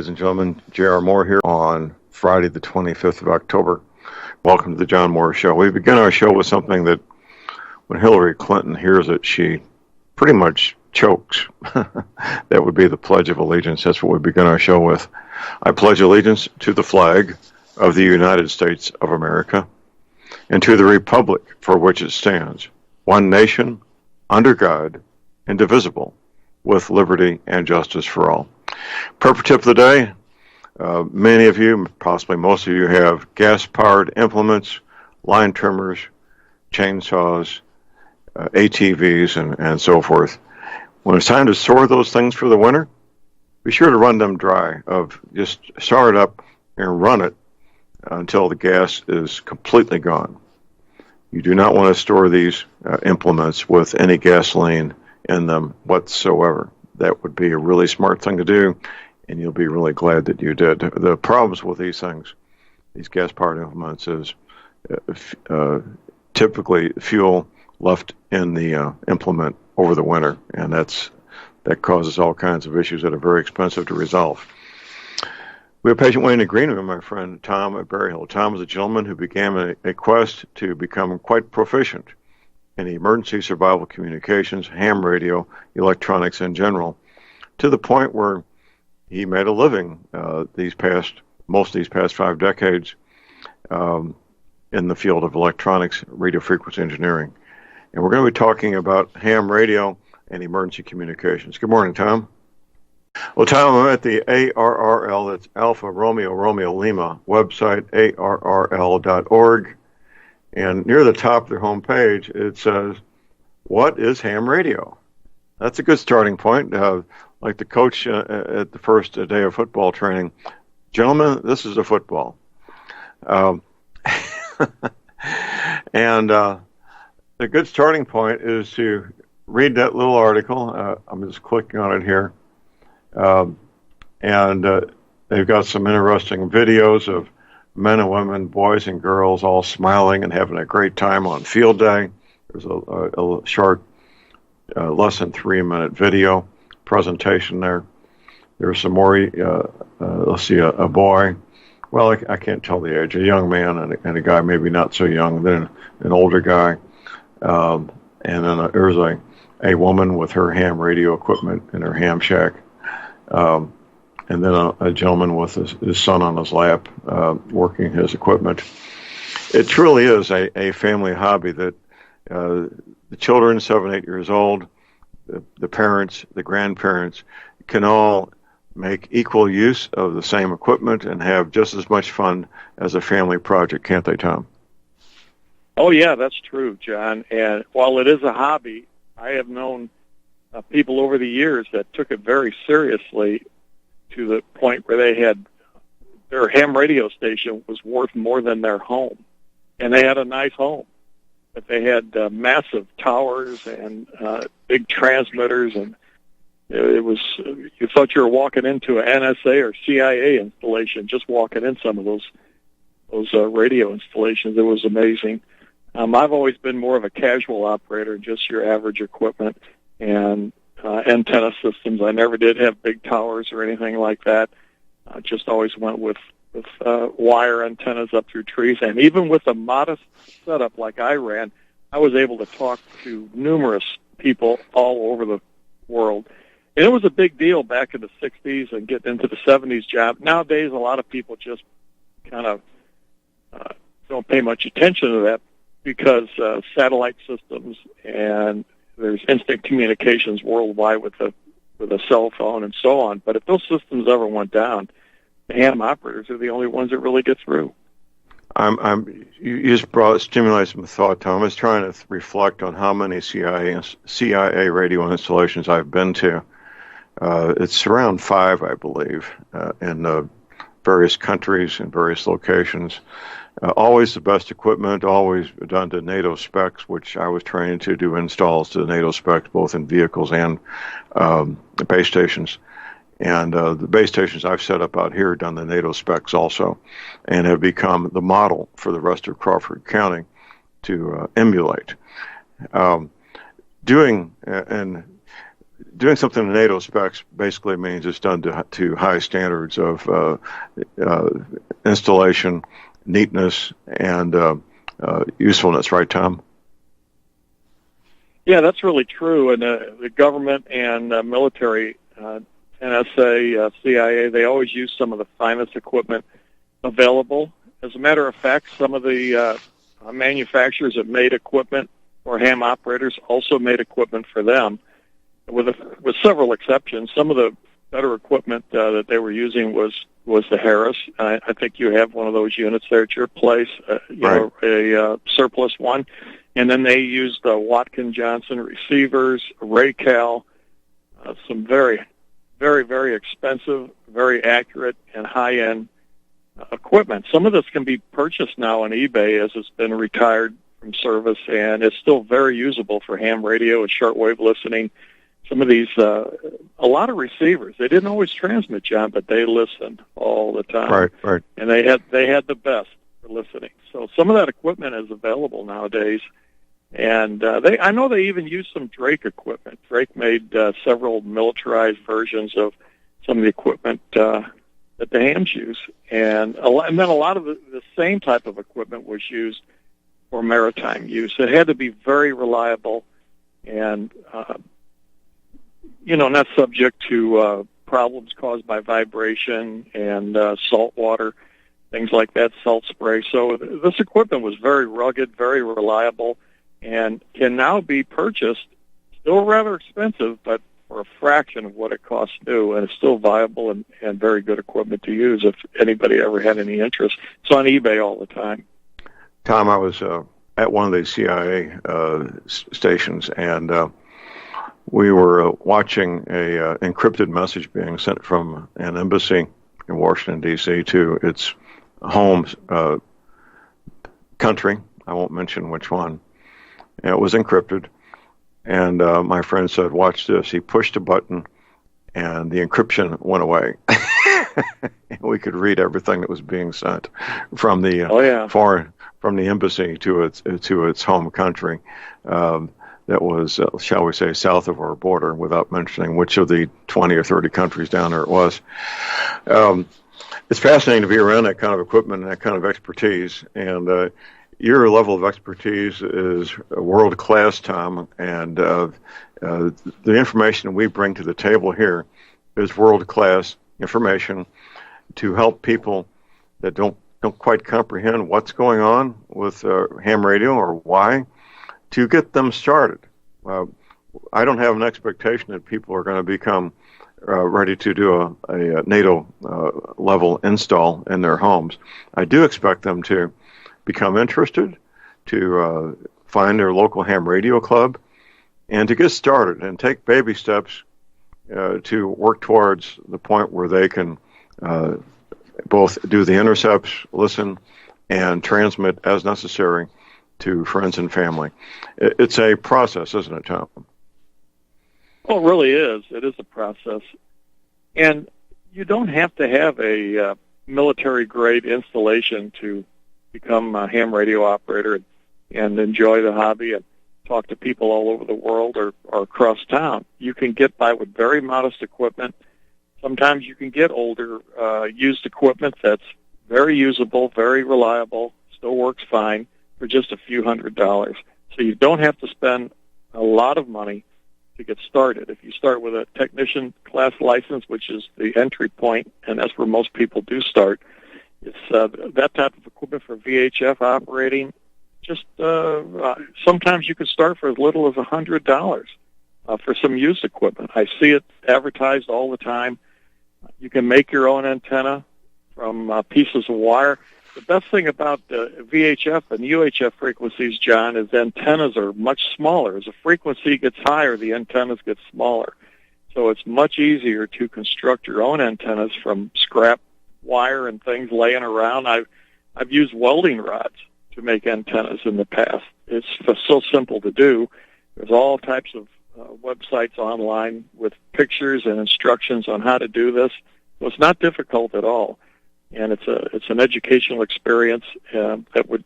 Ladies and gentlemen, J.R. Moore here on Friday the 25th of October. Welcome to the John Moore Show. We begin our show with something that when Hillary Clinton hears it, she pretty much chokes. That would be the Pledge of Allegiance. That's what we begin our show with. I pledge allegiance to the flag of the United States of America and to the republic for which it stands, one nation, under God, indivisible, with liberty and justice for all. Purple tip of the day, many of you, possibly most of you, have gas-powered implements, line trimmers, chainsaws, ATVs, and so forth. When it's time to store those things for the winter, be sure to run them dry. Just start it up and run it until the gas is completely gone. You do not want to store these implements with any gasoline in them whatsoever. That would be a really smart thing to do, and you'll be really glad that you did. The problems with these things, these gas-powered implements, is typically fuel left in the implement over the winter, and that causes all kinds of issues that are very expensive to resolve. We have patient waiting in the green room, my friend Tom at Berryhill. Tom is a gentleman who began a quest to become quite proficient in emergency survival communications, ham radio, electronics in general, to the point where he made a living most of these past 5 decades in the field of electronics, radio frequency engineering. And we're going to be talking about ham radio and emergency communications. Good morning, Tom. Well, Tom, I'm at the ARRL, that's Alpha Romeo Romeo Lima website, arrl.org. And near the top of their homepage, it says, "What is ham radio?" That's a good starting point. Like the coach at the first day of football training, "Gentlemen, this is a football." And a good starting point is to read that little article. I'm just clicking on it here. And they've got some interesting videos of men and women, boys and girls, all smiling and having a great time on field day. There's a short, less than 3-minute video presentation there. There's some more, let's see, a boy. Well, I can't tell the age. A young man and a guy maybe not so young, then an older guy. And then there's a woman with her ham radio equipment in her ham shack. And then a gentleman with his son on his lap working his equipment. It truly is a family hobby that the children, 7, 8 years old, the parents, the grandparents, can all make equal use of the same equipment and have just as much fun as a family project, can't they, Tom? Oh, yeah, that's true, John. And while it is a hobby, I have known people over the years that took it very seriously to the point where they had their ham radio station was worth more than their home. And they had a nice home. But they had massive towers and big transmitters, and it was, you thought you were walking into an NSA or CIA installation just walking in some of those radio installations. It was amazing. I've always been more of a casual operator, just your average equipment and antenna systems. I never did have big towers or anything like that. I just always went with wire antennas up through trees. And even with a modest setup like I ran, I was able to talk to numerous people all over the world. And it was a big deal back in the 60s and getting into the 70s job. Nowadays, a lot of people just kind of don't pay much attention to that because satellite systems and there's instant communications worldwide with a cell phone and so on. But if those systems ever went down, the ham operators are the only ones that really get through. You just stimulated some thought, Tom. I was trying to reflect on how many CIA radio installations I've been to. It's around 5, I believe, in various countries and various locations. Always the best equipment, always done to NATO specs, which I was trained to do installs to NATO specs, both in vehicles and base stations. And the base stations I've set up out here done the NATO specs also, and have become the model for the rest of Crawford County to emulate. doing something in NATO specs basically means it's done to high standards of installation, neatness, and usefulness, right, Tom? Yeah, that's really true. And the government and military, NSA, CIA, they always use some of the finest equipment available. As a matter of fact, some of the manufacturers that made equipment for ham operators also made equipment for them, with several exceptions. Some of the better equipment that they were using was the Harris. I think you have one of those units there at your place, Right. a surplus one. And then they used Watkin Johnson receivers, Raycal, some very, very, very expensive, very accurate, and high-end equipment. Some of this can be purchased now on eBay as it's been retired from service, and it's still very usable for ham radio and shortwave listening. Some of these, a lot of receivers, they didn't always transmit, John, but they listened all the time. Right. And they had the best for listening. So some of that equipment is available nowadays. And I know they even use some Drake equipment. Drake made several militarized versions of some of the equipment that the hams use. And then a lot of the same type of equipment was used for maritime use. It had to be very reliable and, not subject to problems caused by vibration and salt water, things like that, salt spray. So this equipment was very rugged, very reliable, and can now be purchased, still rather expensive, but for a fraction of what it costs new, and it's still viable and very good equipment to use if anybody ever had any interest. It's on eBay all the time. Tom, I was at one of the CIA stations, and we were watching a encrypted message being sent from an embassy in Washington, D.C. to its home country. I won't mention which one. And it was encrypted. And my friend said, watch this. He pushed a button, and the encryption went away. And we could read everything that was being sent from the from the embassy to its home country. That was, shall we say, south of our border, without mentioning which of the 20 or 30 countries down there it was. It's fascinating to be around that kind of equipment and that kind of expertise. And your level of expertise is world-class, Tom, and the information we bring to the table here is world-class information to help people that don't quite comprehend what's going on with ham radio or why, to get them started. I don't have an expectation that people are going to become ready to do a NATO level install in their homes. I do expect them to become interested, to find their local ham radio club, and to get started and take baby steps to work towards the point where they can both do the intercepts, listen, and transmit as necessary to friends and family. It's a process, isn't it, Tom? Well, it really is. It is a process. And you don't have to have a military-grade installation to become a ham radio operator and enjoy the hobby and talk to people all over the world or across town. You can get by with very modest equipment. Sometimes you can get older used equipment that's very usable, very reliable, still works fine for just a few $100s. So you don't have to spend a lot of money to get started. If you start with a technician class license, which is the entry point, and that's where most people do start, it's that type of equipment for VHF operating. Just sometimes you can start for as little as $100 for some used equipment. I see it advertised all the time. You can make your own antenna from pieces of wire. The best thing about VHF and UHF frequencies, John, is antennas are much smaller. As the frequency gets higher, the antennas get smaller. So it's much easier to construct your own antennas from scrap wire and things laying around. I've used welding rods to make antennas in the past. It's so simple to do. There's all types of websites online with pictures and instructions on how to do this. So it's not difficult at all, and it's an educational experience that would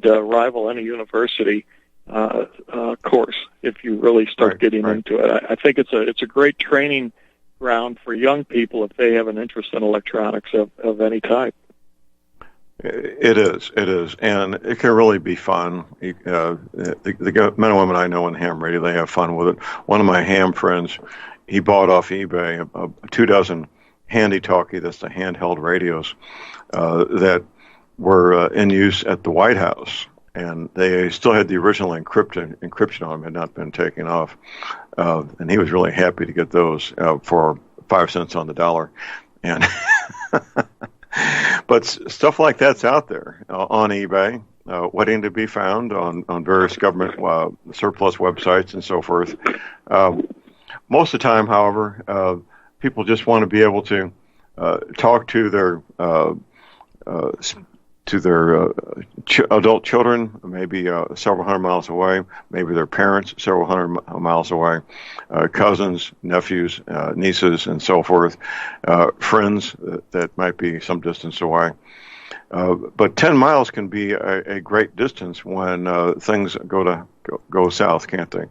rival any university. course if you really start getting into it. I think it's a great training ground for young people if they have an interest in electronics of any type. It is, and it can really be fun. The men and women I know in ham radio, they have fun with it. One of my ham friends, he bought off eBay 24 handy talkie, that's the handheld radios, that were in use at the White House, and they still had the original encryption on them, had not been taken off, and he was really happy to get those for 5 cents on the dollar, and but stuff like that's out there on eBay, waiting to be found on various government surplus websites and so forth. Most of the time, however, people just want to be able to talk to their adult children, maybe several hundred miles away, maybe their parents several hundred miles away, cousins, nephews, nieces, and so forth, friends that might be some distance away. But 10 miles can be a great distance when things go south, can't they?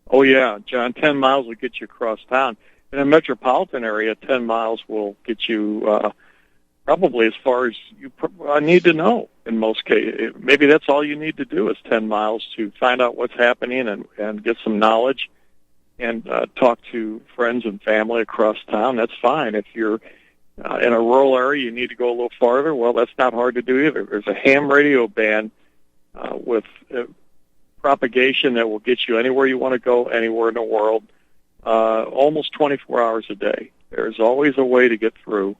Oh, yeah, John, 10 miles will get you across town. In a metropolitan area, 10 miles will get you probably as far as you need to know in most cases. Maybe that's all you need to do is 10 miles to find out what's happening and get some knowledge and talk to friends and family across town. That's fine. If you're in a rural area, you need to go a little farther. Well, that's not hard to do either. There's a ham radio band with propagation that will get you anywhere you want to go, anywhere in the world, almost 24 hours a day. There's always a way to get through.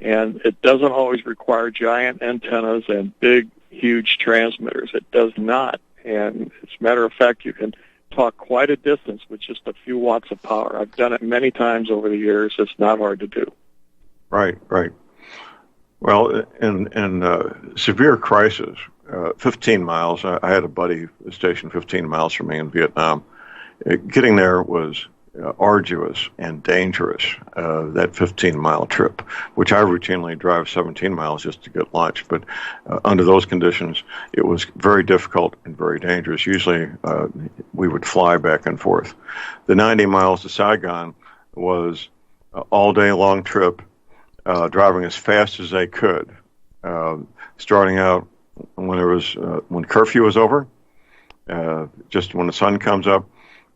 And it doesn't always require giant antennas and big, huge transmitters. It does not. And as a matter of fact, you can talk quite a distance with just a few watts of power. I've done it many times over the years. It's not hard to do. Right. Well, in severe crisis, 15 miles, I had a buddy stationed 15 miles from me in Vietnam. Getting there was arduous and dangerous, that 15-mile trip, which I routinely drive 17 miles just to get lunch. But under those conditions, it was very difficult and very dangerous. Usually, we would fly back and forth. The 90 miles to Saigon was an all-day-long trip, driving as fast as they could, starting out when curfew was over, just when the sun comes up,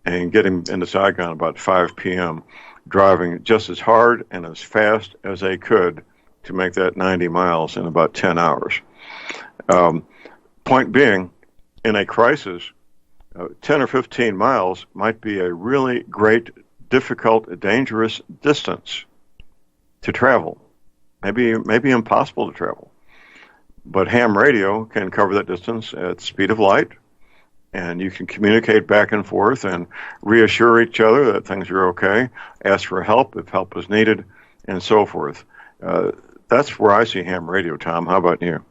and getting into Saigon about 5 p.m., driving just as hard and as fast as they could to make that 90 miles in about 10 hours. Point being, in a crisis, 10 or 15 miles might be a really great, difficult, dangerous distance to travel. Maybe impossible to travel. But ham radio can cover that distance at the speed of light, and you can communicate back and forth and reassure each other that things are okay, ask for help if help is needed, and so forth. That's where I see ham radio, Tom. How about you?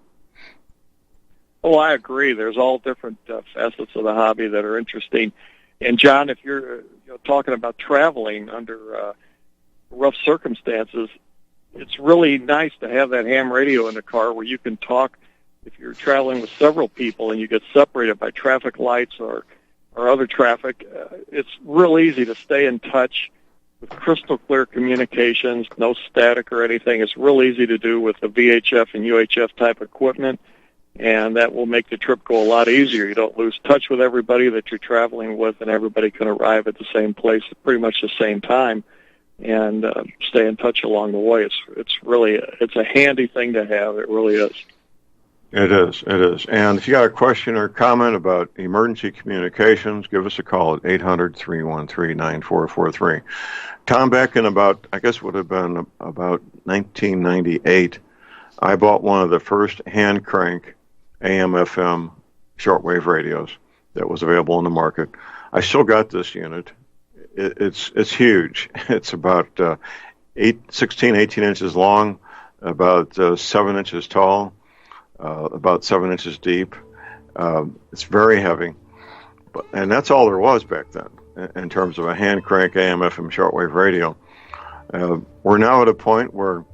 Oh, I agree. There's all different facets of the hobby that are interesting. And, John, if you're talking about traveling under rough circumstances, it's really nice to have that ham radio in the car where you can talk. If you're traveling with several people and you get separated by traffic lights or other traffic, it's real easy to stay in touch with crystal clear communications, no static or anything. It's real easy to do with the VHF and UHF type equipment, and that will make the trip go a lot easier. You don't lose touch with everybody that you're traveling with, and everybody can arrive at the same place at pretty much the same time and stay in touch along the way. It's a handy thing to have. It really is. It is. And if you got a question or comment about emergency communications, give us a call at 800-313-9443. Tom, back in about 1998, I bought one of the first hand crank AM/FM shortwave radios that was available in the market. I still got this unit. It's huge. It's about 18 inches long, about 7 inches tall, about 7 inches deep. It's very heavy, and that's all there was back then in terms of a hand crank AM/FM shortwave radio. We're now at a point where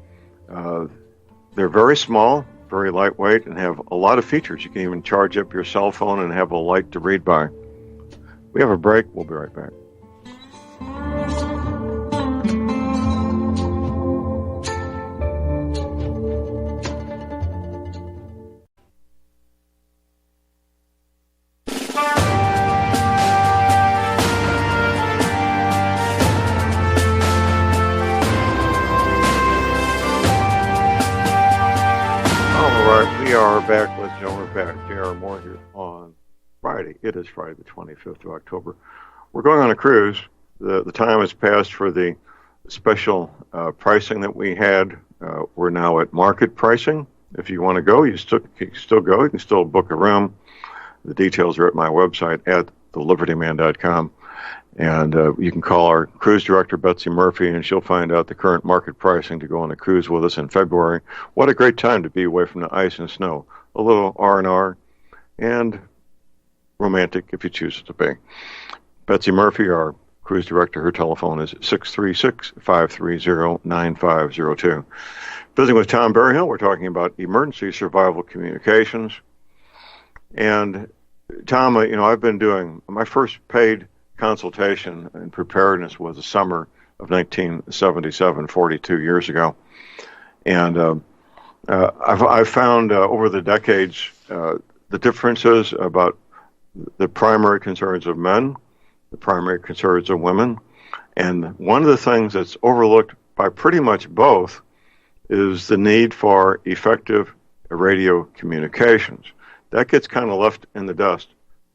they're very small, very lightweight, and have a lot of features. You can even charge up your cell phone and have a light to read by. We have a break. We'll be right back. We are back with Joe. We're back. J.R. Moore here on Friday. It is Friday the 25th of October. We're going on a cruise. The time has passed for the special pricing that we had. We're now at market pricing. If you want to go, you can still go. You can still book a room. The details are at my website at thelibertyman.com. And you can call our cruise director, Betsy Murphy, and she'll find out the current market pricing to go on a cruise with us in February. What a great time to be away from the ice and snow. A little R&R and romantic if you choose it to be. Betsy Murphy, our cruise director, her telephone is 636-530-9502. Visiting with Tom Berryhill, we're talking about emergency survival communications. And Tom, I've been doing my first paid consultation in preparedness was the summer of 1977, 42 years ago. And I've found over the decades the differences about the primary concerns of men, the primary concerns of women. And one of the things that's overlooked by pretty much both is the need for effective radio communications. That gets kind of left in the dust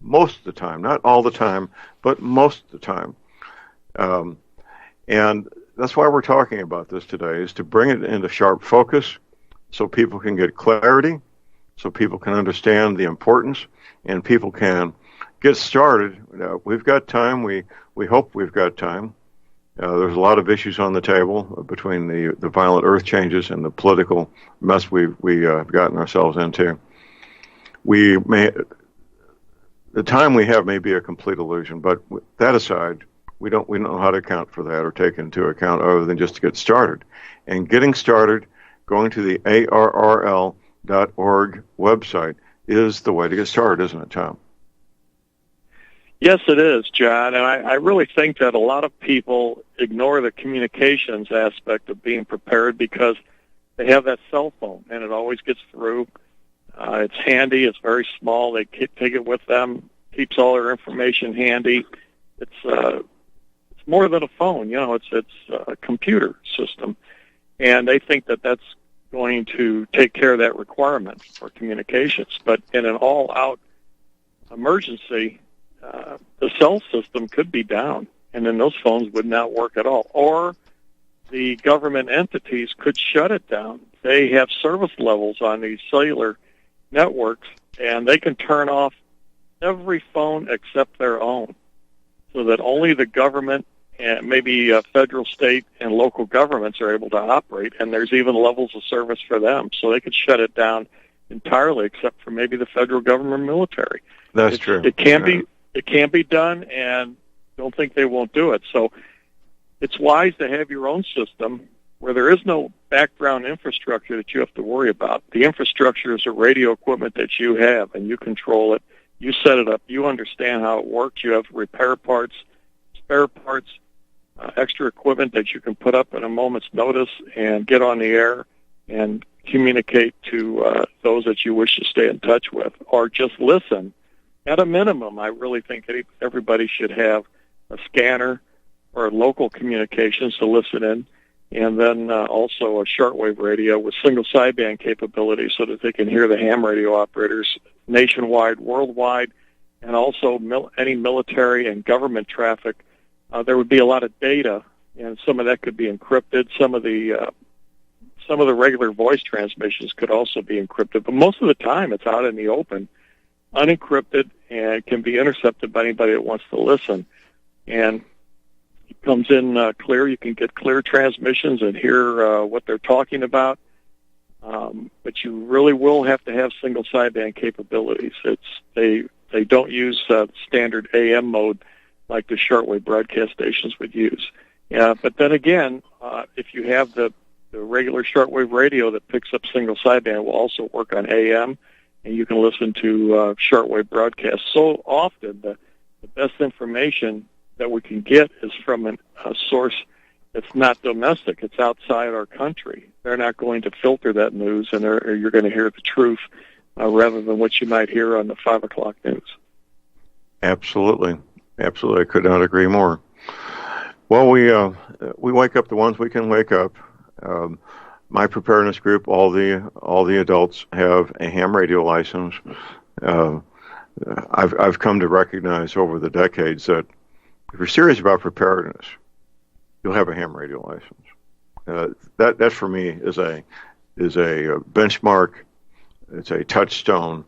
most of the time, not all the time, but most of the time. And that's why we're talking about this today, is to bring it into sharp focus so people can get clarity, so people can understand the importance, and people can get started. We've got time. We hope we've got time. There's a lot of issues on the table between the violent earth changes and the political mess we've gotten ourselves into. The time we have may be a complete illusion, but that aside, we don't know how to account for that or take into account other than just to get started. And getting started, going to the ARRL.org website is the way to get started, isn't it, Tom? Yes, it is, John. And I really think that a lot of people ignore the communications aspect of being prepared because they have that cell phone, and it always gets through. It's handy. It's very small. They take it with them. Keeps all their information handy. It's more than a phone. It's a computer system, and they think that that's going to take care of that requirement for communications. But in an all-out emergency, the cell system could be down, and then those phones would not work at all. Or the government entities could shut it down. They have service levels on these cellular networks, and they can turn off every phone except their own, so that only the government and maybe federal, state, and local governments are able to operate, and there's even levels of service for them, so they could shut it down entirely except for maybe the federal government military. That's true. It can be done, and don't think they won't do it. So it's wise to have your own system where there is no background infrastructure that you have to worry about. The infrastructure is the radio equipment that you have, and you control it. You set it up. You understand how it works. You have repair parts, spare parts, extra equipment that you can put up at a moment's notice and get on the air and communicate to those that you wish to stay in touch with, or just listen. At a minimum, I really think everybody should have a scanner or local communications to listen in, and then also a shortwave radio with single sideband capability so that they can hear the ham radio operators nationwide, worldwide, and also any military and government traffic. There would be a lot of data, and some of that could be encrypted. Some of the regular voice transmissions could also be encrypted, but most of the time it's out in the open, unencrypted, and can be intercepted by anybody that wants to listen. And it comes in clear. You can get clear transmissions and hear what they're talking about. But you really will have to have single sideband capabilities. They don't use standard AM mode like the shortwave broadcast stations would use. But then again, if you have the the regular shortwave radio that picks up single sideband will also work on AM, and you can listen to shortwave broadcasts. So often, the best information that we can get is from a source that's not domestic. It's outside our country. They're not going to filter that news, and you're going to hear the truth rather than what you might hear on the 5 o'clock news. Absolutely. Absolutely. I could not agree more. Well, we wake up the ones we can wake up. My preparedness group, all the adults have a ham radio license. I've come to recognize over the decades that if you're serious about preparedness, you'll have a ham radio license. That for me is a benchmark. It's a touchstone.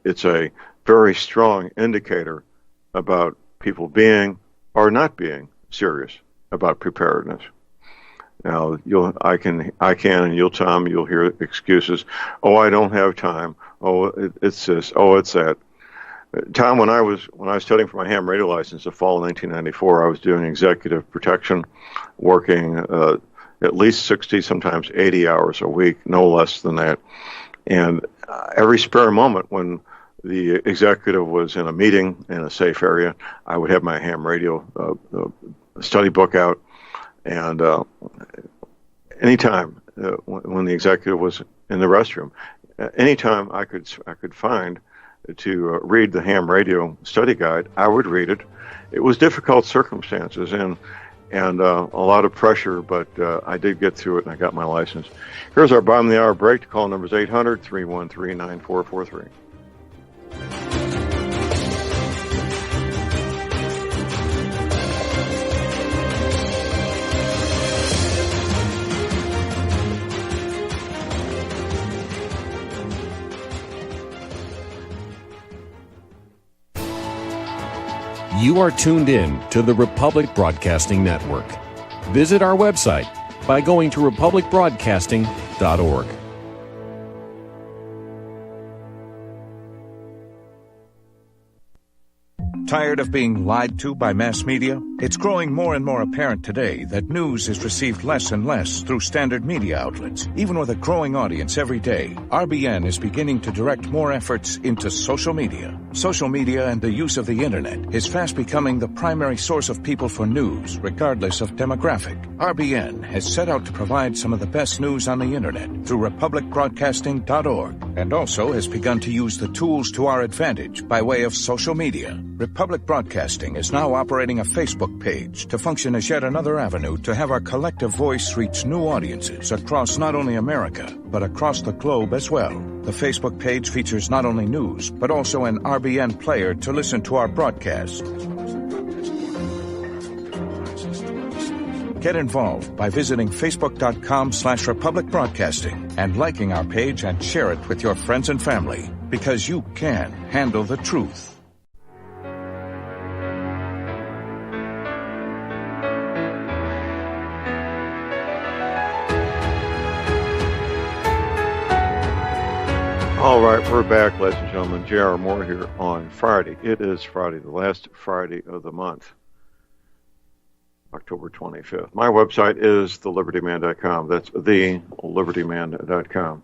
It's a very strong indicator about people being or not being serious about preparedness. Now, I can, and you'll, Tom, you'll hear excuses. Oh, I don't have time. Oh, it's this. Oh, it's that. Tom, when I was studying for my ham radio license the fall of 1994, I was doing executive protection, working at least 60, sometimes 80 hours a week, no less than that. And every spare moment when the executive was in a meeting in a safe area, I would have my ham radio study book out. And anytime when the executive was in the restroom, anytime I could find to read the ham radio study guide, I would read it. It was difficult circumstances and a lot of pressure, but I did get through it and I got my license. Here's our bottom of the hour break. The call number is 800-313-9443. You are tuned in to the Republic Broadcasting Network. Visit our website by going to republicbroadcasting.org. Tired of being lied to by mass media? It's growing more and more apparent today that news is received less and less through standard media outlets. Even with a growing audience every day, RBN is beginning to direct more efforts into social media. Social media and the use of the internet is fast becoming the primary source of people for news, regardless of demographic. RBN has set out to provide some of the best news on the internet through republicbroadcasting.org, and also has begun to use the tools to our advantage by way of social media. Republic Broadcasting is now operating a Facebook page to function as yet another avenue to have our collective voice reach new audiences across not only America, but across the globe as well. The Facebook page features not only news, but also an RBN player to listen to our broadcasts. Get involved by visiting facebook.com/Republic Broadcasting and liking our page and share it with your friends and family, because you can handle the truth. All right, we're back, ladies and gentlemen. J.R. Moore here on Friday. It is Friday, the last Friday of the month, October 25th. My website is thelibertyman.com. That's thelibertyman.com.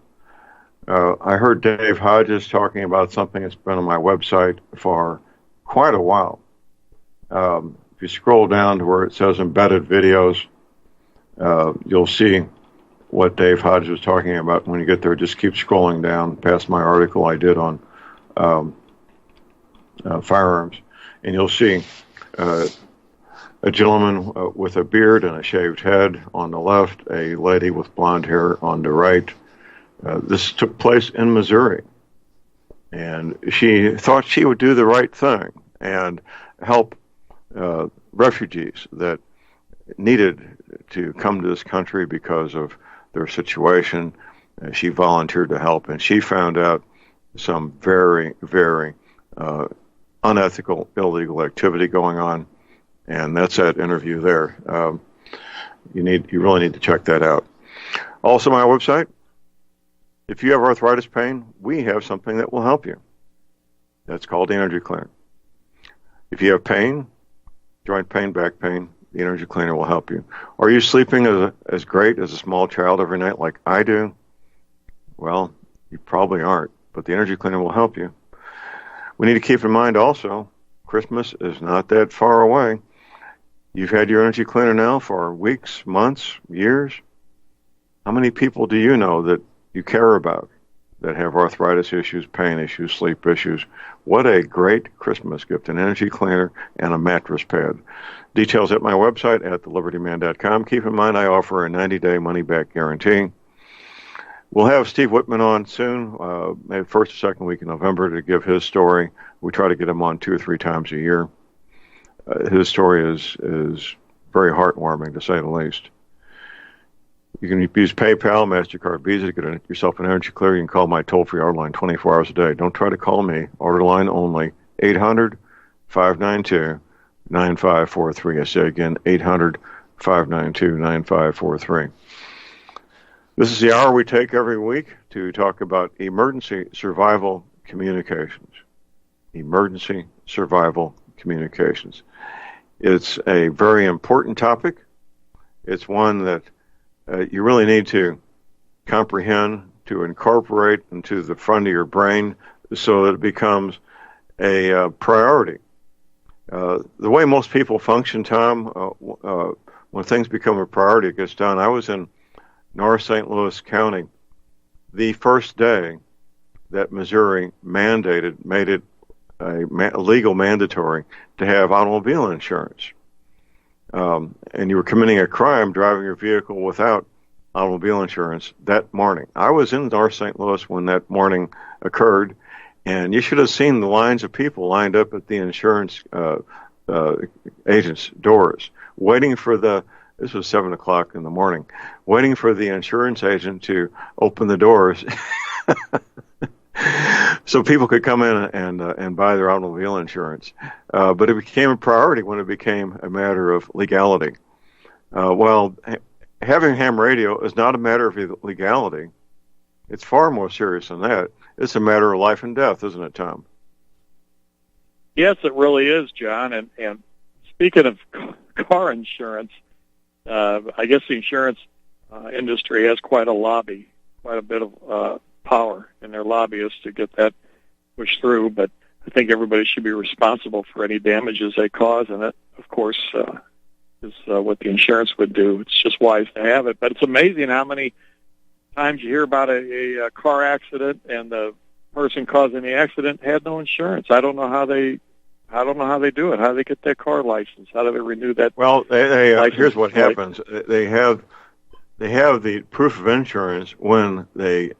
I heard Dave Hodges talking about something that's been on my website for quite a while. If you scroll down to where it says embedded videos, you'll see what Dave Hodges was talking about. When you get there, just keep scrolling down past my article I did on firearms, and you'll see a gentleman with a beard and a shaved head on the left, a lady with blonde hair on the right. This took place in Missouri, and she thought she would do the right thing and help refugees that needed to come to this country because of their situation. She volunteered to help, and she found out some very, very unethical, illegal activity going on, and that's that interview there. You really need to check that out. Also, my website. If you have arthritis pain, we have something that will help you. That's called the Energy Clear. If you have pain, joint pain, back pain, the energy cleaner will help you. Are you sleeping as great as a small child every night like I do? Well, you probably aren't, but the energy cleaner will help you. We need to keep in mind also, Christmas is not that far away. You've had your energy cleaner now for weeks, months, years. How many people do you know that you care about that have arthritis issues, pain issues, sleep issues? What a great Christmas gift, an energy cleaner and a mattress pad. Details at my website at thelibertyman.com. Keep in mind, I offer a 90-day money-back guarantee. We'll have Steve Whitman on soon, maybe first or second week in November, to give his story. We try to get him on 2 or 3 times a year. His story is very heartwarming, to say the least. You can use PayPal, MasterCard, Visa to get yourself an energy clear. You can call my toll-free order line 24 hours a day. Don't try to call me. Order line only, 800-592-9543. I say again, 800-592-9543. This is the hour we take every week to talk about emergency survival communications. Emergency survival communications. It's a very important topic. It's one that you really need to comprehend, to incorporate into the front of your brain so that it becomes a priority. The way most people function, Tom, when things become a priority, it gets done. I was in North St. Louis County the first day that Missouri made it a legal mandatory to have automobile insurance. And you were committing a crime driving your vehicle without automobile insurance that morning. I was in North St. Louis when that morning occurred, and you should have seen the lines of people lined up at the insurance agents' doors, waiting for this was 7 o'clock in the morning, waiting for the insurance agent to open the doors so people could come in and buy their automobile insurance. But it became a priority when it became a matter of legality. Well, having ham radio is not a matter of legality. It's far more serious than that. It's a matter of life and death, isn't it, Tom? Yes, it really is, John. And speaking of car insurance, I guess the insurance industry has quite a lobby, quite a bit of power in their lobbyists to get that pushed through. But I think everybody should be responsible for any damages they cause, and that, of course, is what the insurance would do. It's just wise to have it. But it's amazing how many times you hear about a car accident and the person causing the accident had no insurance. I don't know how they do it. How do they get their car license? How do they renew that? Well, here's what happens. They have the proof of insurance when they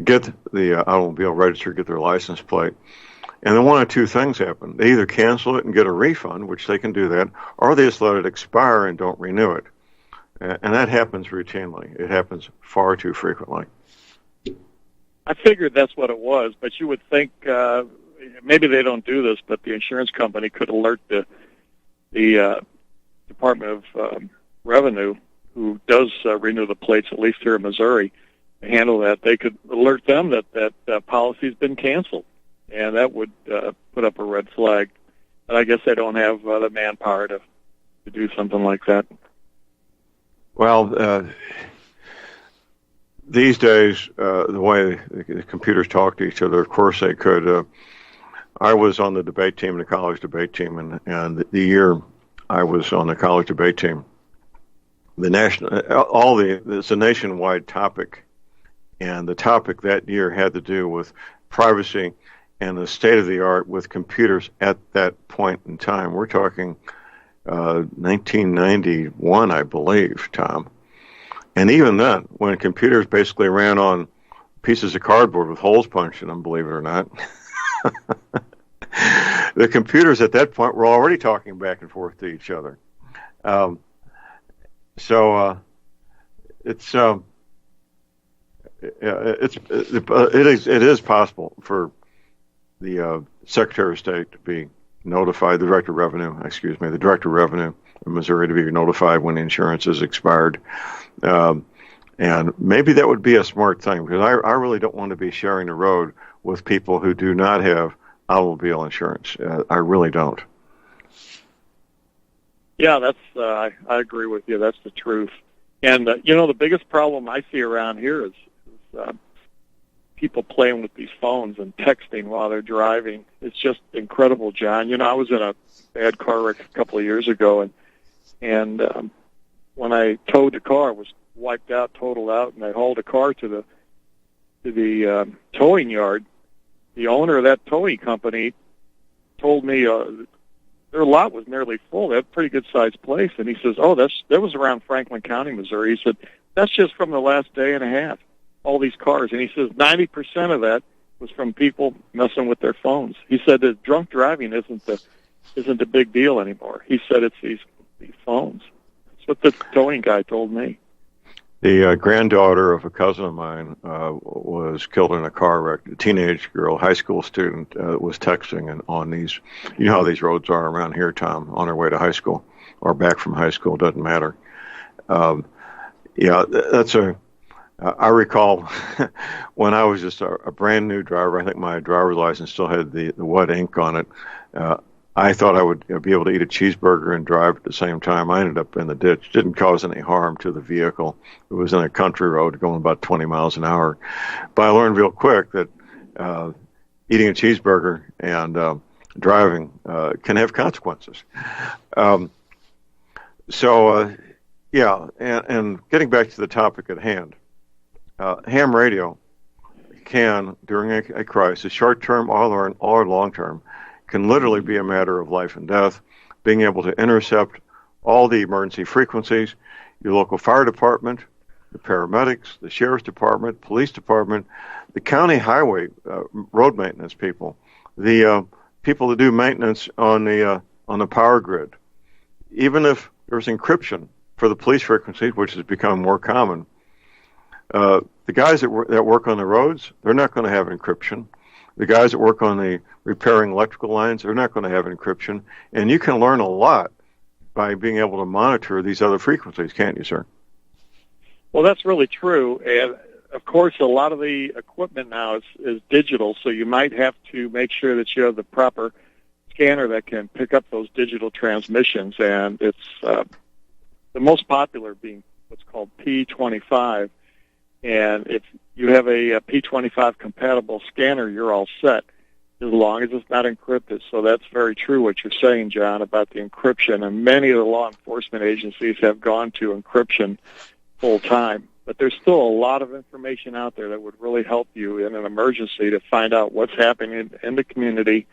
get the automobile registered, get their license plate. And then one of two things happen. They either cancel it and get a refund, which they can do that, or they just let it expire and don't renew it. And that happens routinely. It happens far too frequently. I figured that's what it was, but you would think maybe they don't do this, but the insurance company could alert the Department of Revenue, who does renew the plates, at least here in Missouri, to handle that. They could alert them that policy's been canceled, and that would put up a red flag. But I guess they don't have the manpower to do something like that. Well, these days, the way the computers talk to each other, of course they could. I was on the debate team, the college debate team, and the year I was on the college debate team, it's a nationwide topic, and the topic that year had to do with privacy and the state of the art with computers at that point in time. We're talking 1991, I believe, Tom. And even then, when computers basically ran on pieces of cardboard with holes punched in them, believe it or not, the computers at that point were already talking back and forth to each other. It is possible for the Secretary of State to be notified, the Director of Revenue in Missouri to be notified when the insurance is expired. And maybe that would be a smart thing, because I really don't want to be sharing the road with people who do not have automobile insurance. I really don't. Yeah, that's I agree with you. That's the truth. And the biggest problem I see around here is people playing with these phones and texting while they're driving. It's just incredible, John. I was in a bad car wreck a couple of years ago, and when I towed the car, it was wiped out, totaled out, and I hauled the car to the towing yard. The owner of that towing company told me their lot was nearly full. They had a pretty good-sized place, and he says, "Oh, that was around Franklin County, Missouri." He said, "That's just from the last day and a half, all these cars." And he says 90% of that was from people messing with their phones. He said that drunk driving isn't a big deal anymore. He said it's these phones. That's what the towing guy told me. The granddaughter of a cousin of mine was killed in a car wreck. A teenage girl, high school student, was texting and on these. You know how these roads are around here, Tom, on her way to high school or back from high school, doesn't matter. I recall when I was just a brand new driver. I think my driver's license still had the wet ink on it. I thought I would be able to eat a cheeseburger and drive at the same time. I ended up in the ditch. Didn't cause any harm to the vehicle. It was in a country road going about 20 miles an hour. But I learned real quick that eating a cheeseburger and driving can have consequences. And getting back to the topic at hand, ham radio can, during a crisis, short-term or long-term, can literally be a matter of life and death. Being able to intercept all the emergency frequencies, your local fire department, the paramedics, the sheriff's department, police department, the county highway road maintenance people, the people that do maintenance on the power grid. Even if there's encryption for the police frequencies, which has become more common, the guys that work on the roads, they're not going to have encryption. The guys that work on the repairing electrical lines, they're not going to have encryption. And you can learn a lot by being able to monitor these other frequencies, can't you, sir? Well, that's really true. And, of course, a lot of the equipment now is digital, so you might have to make sure that you have the proper scanner that can pick up those digital transmissions. And it's the most popular being what's called P25. And if you have a P25 compatible scanner, you're all set, as long as it's not encrypted. So that's very true what you're saying, John, about the encryption. And many of the law enforcement agencies have gone to encryption full time. But there's still a lot of information out there that would really help you in an emergency to find out what's happening in the community,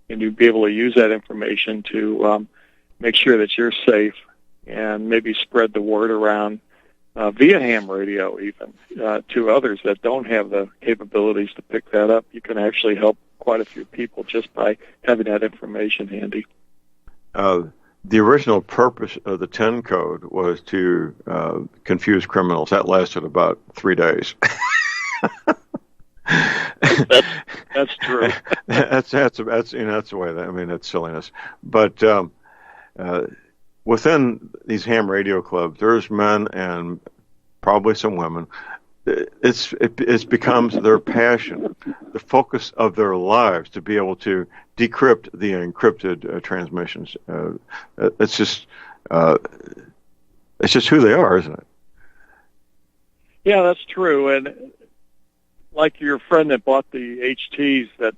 and you'd be able to use that information to make sure that you're safe and maybe spread the word around via ham radio even to others that don't have the capabilities to pick that up. You can actually help quite a few people just by having that information handy. The original purpose of the 10 code was to confuse criminals. That lasted about 3 days. That's true. that's the way that's silliness. But within these ham radio clubs, there's men and probably some women. It becomes their passion, the focus of their lives, to be able to decrypt the encrypted transmissions. It's just who they are, isn't it? Yeah, that's true. And like your friend that bought the HTs that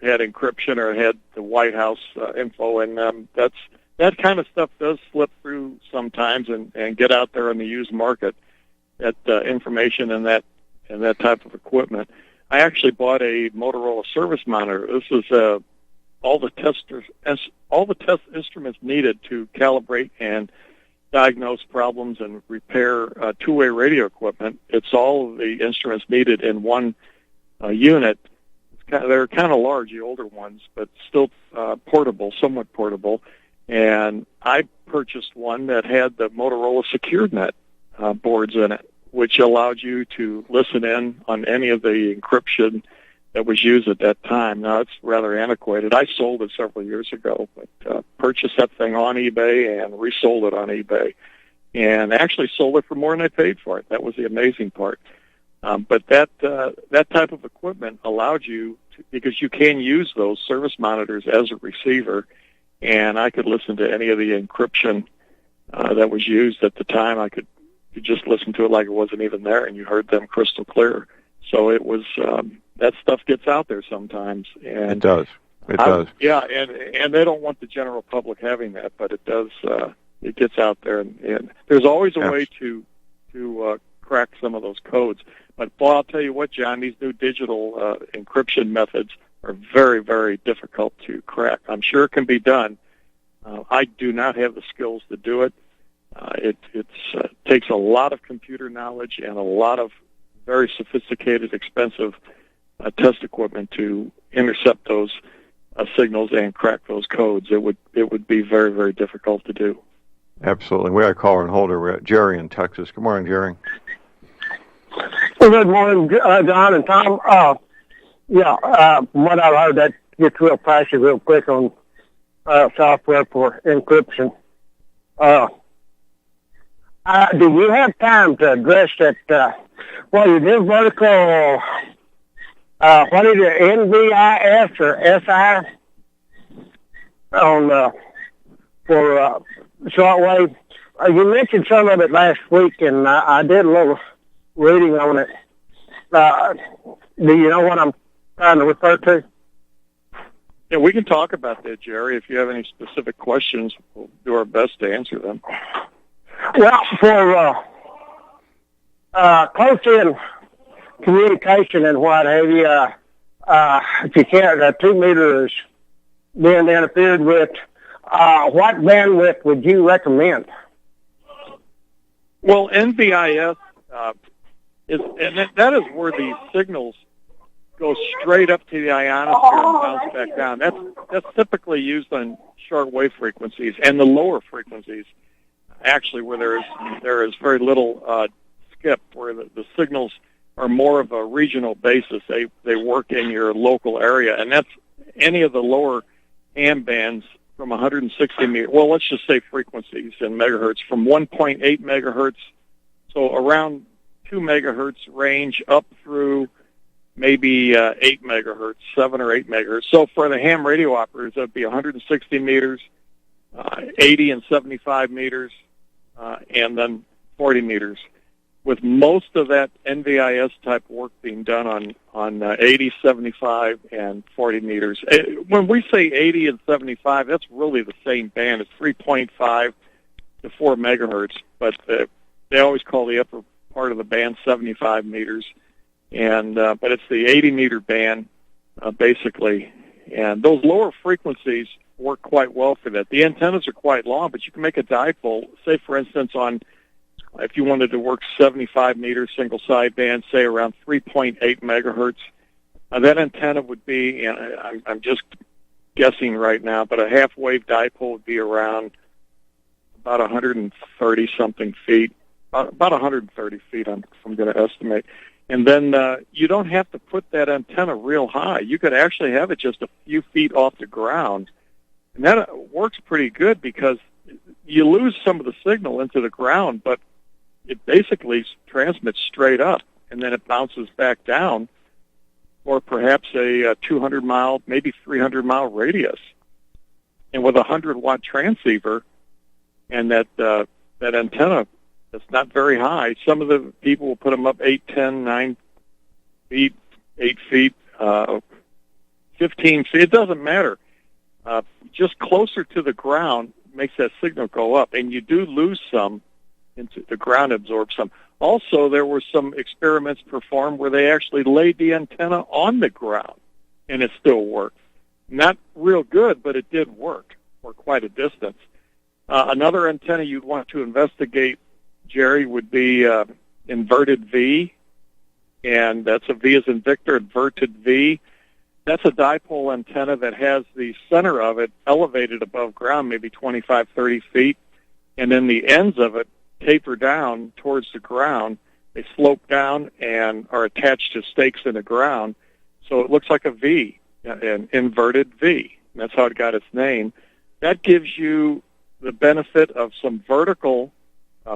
had encryption or had the White House info in them, that kind of stuff does slip through sometimes and get out there in the used market. That information and that type of equipment. I actually bought a Motorola service monitor. This is all the test instruments needed to calibrate and diagnose problems and repair two-way radio equipment. It's all of the instruments needed in one unit. They're kind of large, the older ones, but still portable, somewhat portable. And I purchased one that had the Motorola SecureNet boards in it, which allowed you to listen in on any of the encryption that was used at that time. Now, it's rather antiquated. I sold it several years ago, but purchased that thing on eBay and resold it on eBay, and actually sold it for more than I paid for it. That was the amazing part. But that type of equipment allowed you to, because you can use those service monitors as a receiver, and I could listen to any of the encryption that was used at the time. I could just listen to it like it wasn't even there, and you heard them crystal clear. So it was that stuff gets out there sometimes, and it does. It does. Yeah, and they don't want the general public having that, but it does. It gets out there, and there's always a way to crack some of those codes. But boy, I'll tell you what, John, these new digital encryption methods are very, very difficult to crack. I'm sure it can be done. I do not have the skills to do it. It takes a lot of computer knowledge and a lot of very sophisticated, expensive test equipment to intercept those signals and crack those codes. It would be very, very difficult to do. Absolutely. We got a caller and holder. We're at Jerry in Texas. Good morning, Jerry. Well, good morning, John and Tom. From what I've heard, that gets real pricey real quick on software for encryption. Do you have time to address that? You did vertical. What is it, NVIS or SI on for shortwave? You mentioned some of it last week, and I did a little reading on it. Do you know what I'm trying to refer to? Yeah, we can talk about that, Jerry. If you have any specific questions, we'll do our best to answer them. Well, for close-in communication and what have you, if you can't, 2 meters being interfered with, what bandwidth would you recommend? Well, NVIS that is where these signals go straight up to the ionosphere and bounce back down. That's typically used on short-wave frequencies and the lower frequencies, actually, where there is very little skip, where the signals are more of a regional basis. They work in your local area, and that's any of the lower ham bands from 160 meters. Well, let's just say frequencies in megahertz from 1.8 megahertz, so around 2 megahertz range up through maybe 8 megahertz, 7 or 8 megahertz. So for the ham radio operators, that would be 160 meters, 80 and 75 meters, and then 40 meters. With most of that NVIS type work being done on 80, 75, and 40 meters. When we say 80 and 75, that's really the same band. It's 3.5 to 4 megahertz, but they always call the upper part of the band 75 meters, and but it's the 80 meter band basically. And those lower frequencies work quite well for that. The antennas are quite long, but you can make a dipole. Say, for instance, if you wanted to work 75 meters single sideband, say around 3.8 megahertz, that antenna would be, and I'm just guessing right now, but a half-wave dipole would be around about 130-something feet, about 130 feet, I'm going to estimate. And then you don't have to put that antenna real high. You could actually have it just a few feet off the ground. And that works pretty good because you lose some of the signal into the ground, but it basically transmits straight up, and then it bounces back down for perhaps a 200-mile, maybe 300-mile radius. And with a 100-watt transceiver and that antenna that's not very high, some of the people will put them up 8, 10, 9 feet, 8 feet, 15 feet. It doesn't matter. Just closer to the ground makes that signal go up, and you do lose some into the ground, absorb some. Also, there were some experiments performed where they actually laid the antenna on the ground, and it still worked. Not real good, but it did work for quite a distance. Another antenna you'd want to investigate, Jerry, would be inverted V, and that's a V as in Victor, inverted V. That's a dipole antenna that has the center of it elevated above ground, maybe 25, 30 feet, and then the ends of it taper down towards the ground. They slope down and are attached to stakes in the ground, so it looks like a V, an inverted V. And that's how it got its name. That gives you the benefit of some vertical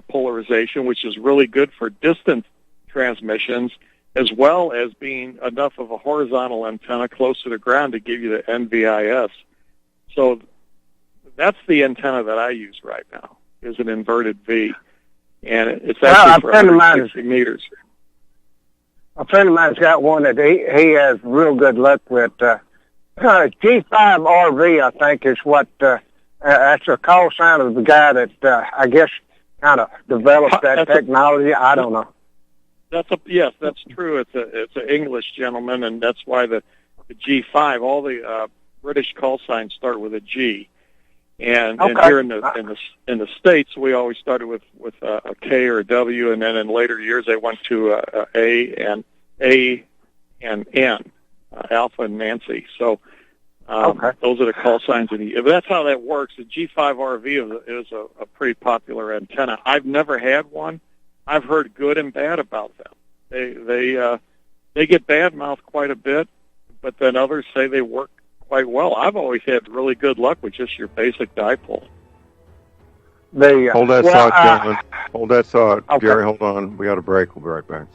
polarization, which is really good for distant transmissions, as well as being enough of a horizontal antenna close to the ground to give you the NVIS. So that's the antenna that I use right now, is an inverted V. And it's actually for 160 meters. A friend of mine's got one that he has real good luck with. G5RV, I think, is what, that's a call sign of the guy that, I guess, kind of developed that technology. I don't know. Yes, that's true. It's an English gentleman, and that's why the G5, all the British call signs start with a G. And here in the States, we always started with a K or a W, and then in later years they went to A and N, Alpha and Nancy. So those are the call signs. If that's how that works, the G5RV is a pretty popular antenna. I've never had one. I've heard good and bad about them. They get bad-mouthed quite a bit, but then others say they work quite well. I've always had really good luck with just your basic dipole. Hold that thought, gentlemen. Hold that thought. Okay. Jerry, hold on. We got a break. We'll be right back.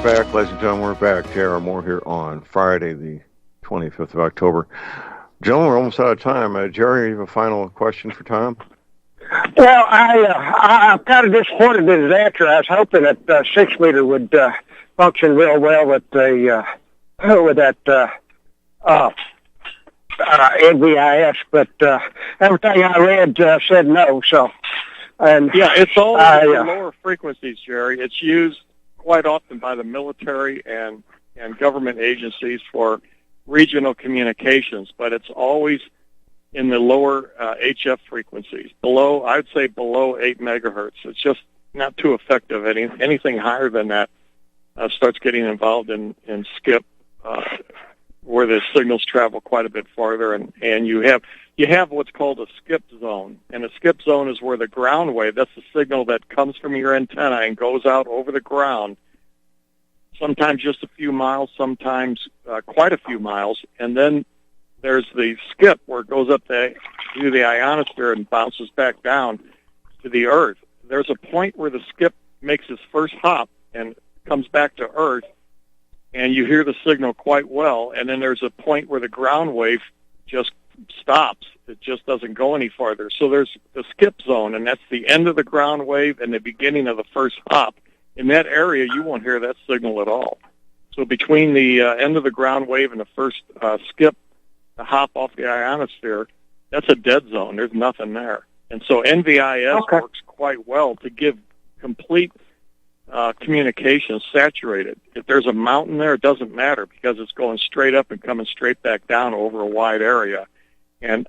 Back, ladies and gentlemen, we're back. J.R. Moore here on Friday, the 25th of October. Gentlemen, we're almost out of time. Jerry, you have a final question for Tom? Well, I'm kind of disappointed in his answer. I was hoping that 6 meter would function real well with the with that NVIS, but everything I read said no. So, and yeah, it's all the lower frequencies, Jerry. It's used quite often by the military and government agencies for regional communications, but it's always in the lower HF frequencies, I'd say below 8 megahertz. It's just not too effective. Anything higher than that starts getting involved in skip, where the signals travel quite a bit farther, and you have what's called a skip zone. And a skip zone is where the ground wave, that's the signal that comes from your antenna and goes out over the ground, sometimes just a few miles, sometimes quite a few miles. And then there's the skip where it goes up through the ionosphere and bounces back down to the Earth. There's a point where the skip makes its first hop and comes back to Earth, and you hear the signal quite well. And then there's a point where the ground wave just stops. It just doesn't go any farther. So there's the skip zone, and that's the end of the ground wave and the beginning of the first hop. In that area, you won't hear that signal at all. So between the end of the ground wave and the first skip, the hop off the ionosphere, that's a dead zone. There's nothing there. And so NVIS works quite well to give complete communication saturated. If there's a mountain there, it doesn't matter because it's going straight up and coming straight back down over a wide area. And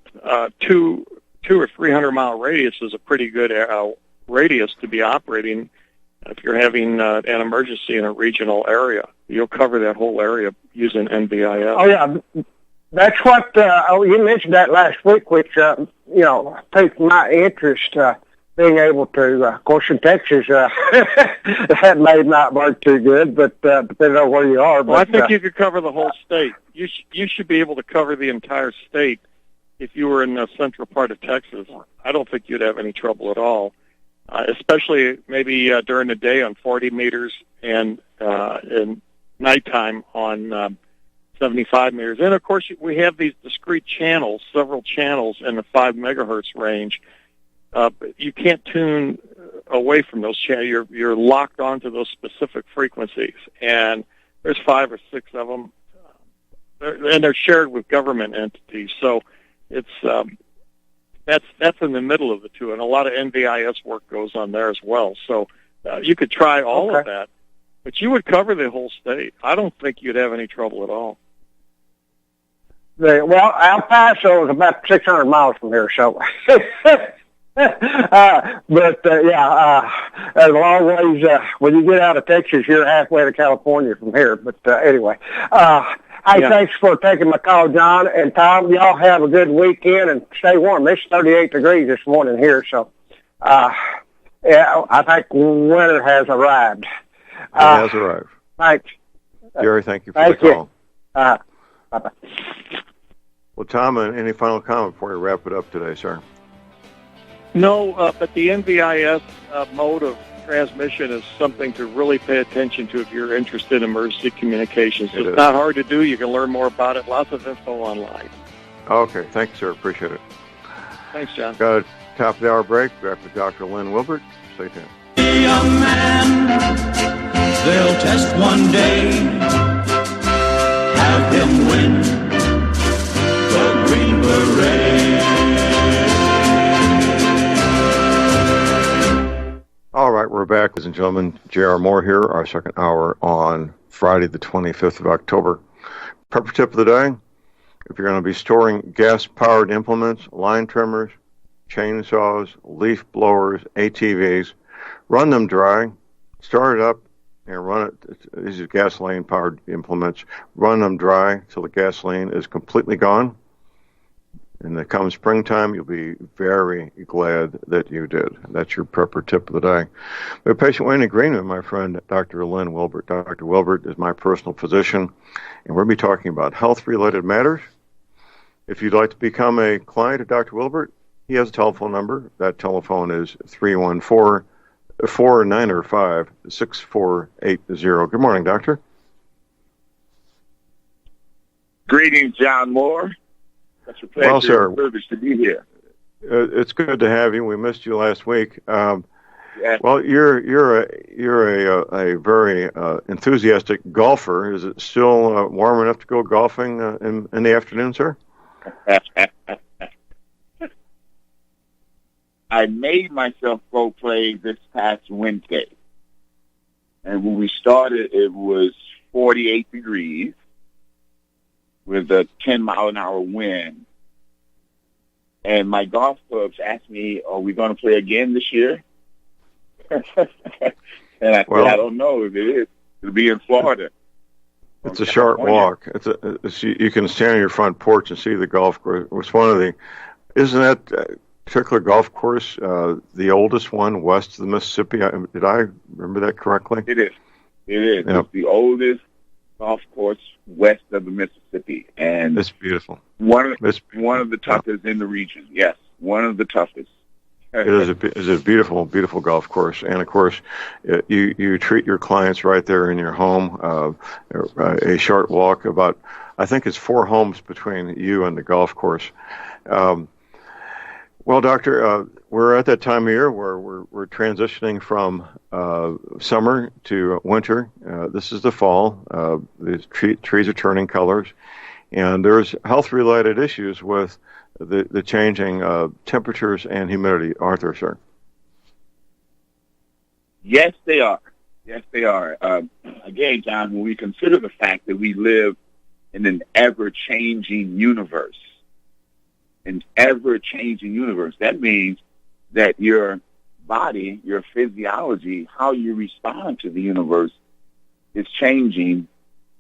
200 or 300 mile radius is a pretty good radius to be operating if you're having an emergency in a regional area. You'll cover that whole area using NVIS. Oh, yeah. That's what, you mentioned that last week, which, piqued my interest, being able to, of course, in Texas, that may not work too good, but depending on where you are. Well, I think you could cover the whole state. You should be able to cover the entire state if you were in the central part of Texas. I don't think you'd have any trouble at all, especially maybe during the day on 40 meters and in nighttime on 75 meters. And, of course, we have these discrete channels, several channels in the 5 megahertz range. But you can't tune away from those channels. You're locked onto those specific frequencies. And there's 5 or 6 of them, and they're shared with government entities. So it's that's in the middle of the two, and a lot of NVIS work goes on there as well. So you could try all of that, but you would cover the whole state. I don't think you'd have any trouble at all. Well, El Paso is about 600 miles from here, so. But a long ways. When you get out of Texas, you're halfway to California from here. But anyway, I Hey, thanks for taking my call, John and Tom. Y'all have a good weekend and stay warm. It's 38 degrees this morning here, so yeah, I think winter has arrived. It has arrived. Thanks. Jerry, thank you for the call. Bye-bye. Well, Tom, any final comment before we wrap it up today, sir? No, but the NVIS mode of transmission is something to really pay attention to if you're interested in emergency communications. It's not hard to do. You can learn more about it. Lots of info online. Okay. Thanks, sir. Appreciate it. Thanks, John. Got a top of the hour break. Back with Dr. Lynn Wilbert. Stay tuned. Young man, they'll test one day, have him win the Green Beret. All right, we're back, ladies and gentlemen. J.R. Moore here, our second hour on Friday, the 25th of October. Prep tip of the day: if you're going to be storing gas-powered implements, line trimmers, chainsaws, leaf blowers, ATVs, run them dry, start it up, and run it. These are gasoline-powered implements. Run them dry till the gasoline is completely gone. And come springtime, you'll be very glad that you did. That's your prepper tip of the day. We have patient waiting agreement, my friend, Dr. Lynn Wilbert. Dr. Wilbert is my personal physician, and we'll be talking about health-related matters. If you'd like to become a client of Dr. Wilbert, he has a telephone number. That telephone is 314-495-6480. Good morning, Doctor. Greetings, John Moore. It's a pleasure Well, sir, and privilege to be here. It's good to have you. We missed you last week. Yes. Well, you're a very enthusiastic golfer. Is it still warm enough to go golfing in the afternoon, sir? I made myself go play this past Wednesday. And when we started, it was 48 degrees with a 10-mile-an-hour wind. And my golf clubs asked me, are we going to play again this year? And I said, I don't know if it is. It'll be in Florida. It's a short walk. You can stand on your front porch and see the golf course. It's one of the, isn't that particular golf course the oldest one west of the Mississippi? Did I remember that correctly? It is. Yep. It's the oldest golf course west of the Mississippi, and it's beautiful. One of the toughest in the region. Yes, one of the toughest. It is a beautiful, beautiful golf course, and of course, you treat your clients right there in your home. A short walk, about I think it's 4 homes between you and the golf course. Well, Doctor, we're at that time of year where we're transitioning from summer to winter. This is the fall. The trees are turning colors, and there's health-related issues with the changing temperatures and humidity, aren't there, sir? Yes, they are. Yes, they are. Again, John, when we consider the fact that we live in an ever-changing universe, that means that your body, your physiology, how you respond to the universe is changing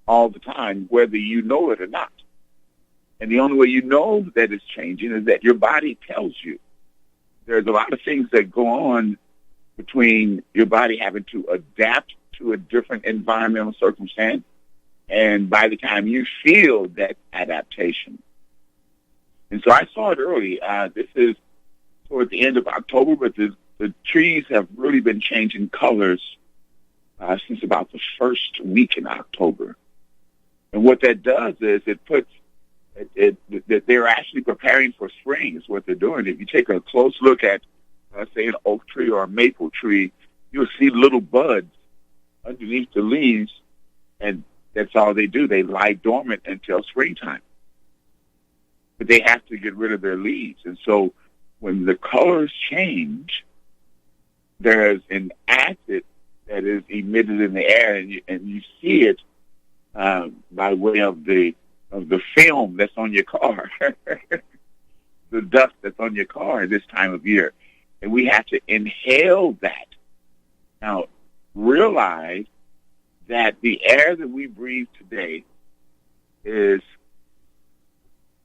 all the time, whether you know it or not. And the only way you know that it's changing is that your body tells you. There's a lot of things that go on between your body having to adapt to a different environmental circumstance, and by the time you feel that adaptation. And so I saw it early. This is toward the end of October, but the trees have really been changing colors since about the first week in October. And what that does is it puts that they're actually preparing for spring is what they're doing. If you take a close look at, say, an oak tree or a maple tree, you'll see little buds underneath the leaves, and that's all they do. They lie dormant until springtime. But they have to get rid of their leaves. And so when the colors change, there's an acid that is emitted in the air, and you see it by way of the film that's on your car, the dust that's on your car this time of year. And we have to inhale that. Now, realize that the air that we breathe today is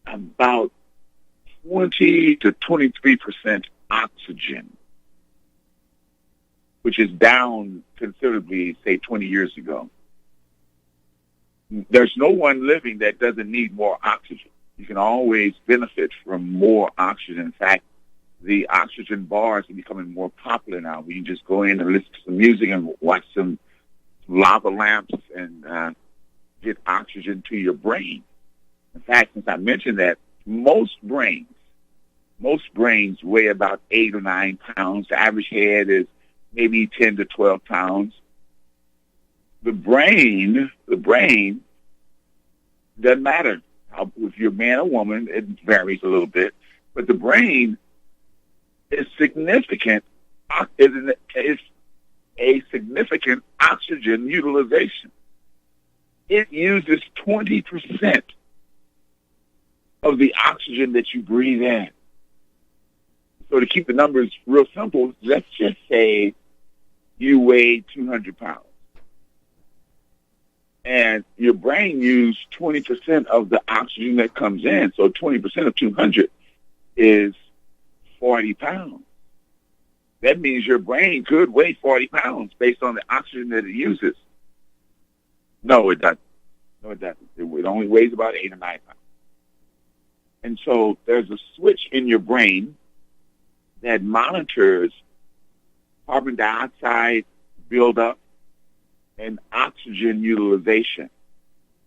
about 20 to 23% oxygen, which is down considerably, say, 20 years ago. There's no one living that doesn't need more oxygen. You can always benefit from more oxygen. In fact, the oxygen bars are becoming more popular now. We can just go in and listen to some music and watch some lava lamps and get oxygen to your brain. In fact, since I mentioned that, most brains weigh about 8 or 9 pounds. The average head is maybe 10 to 12 pounds. The brain doesn't matter if you're a man or woman, it varies a little bit, but the brain is significant, is a significant oxygen utilization. It uses 20% of the oxygen that you breathe in. So to keep the numbers real simple, let's just say you weigh 200 pounds. And your brain uses 20% of the oxygen that comes in. So 20% of 200 is 40 pounds. That means your brain could weigh 40 pounds based on the oxygen that it uses. No, it doesn't. It only weighs about 8 or 9 pounds. And so there's a switch in your brain that monitors carbon dioxide buildup and oxygen utilization.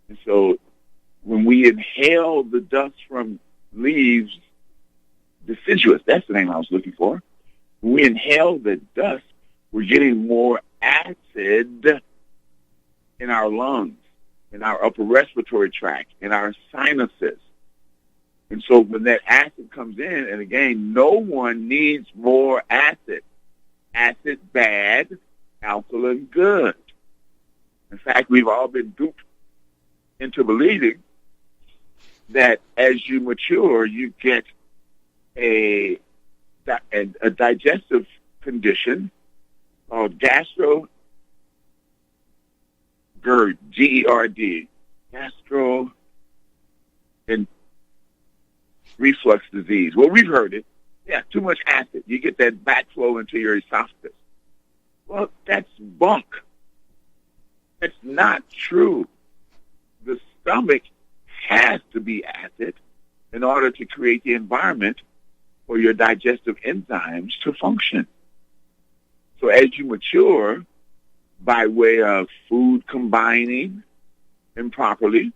And so when we inhale the dust from leaves, deciduous, that's the name I was looking for. When we inhale the dust, we're getting more acid in our lungs, in our upper respiratory tract, in our sinuses. And so when that acid comes in, and again, no one needs more acid. Acid bad, alkaline good. In fact, we've all been duped into believing that as you mature, you get a digestive condition called GERD, G-E-R-D, gastro and reflux disease. Well, we've heard it. Yeah, too much acid. You get that backflow into your esophagus. Well, that's bunk. That's not true. The stomach has to be acid in order to create the environment for your digestive enzymes to function. So as you mature, by way of food combining improperly,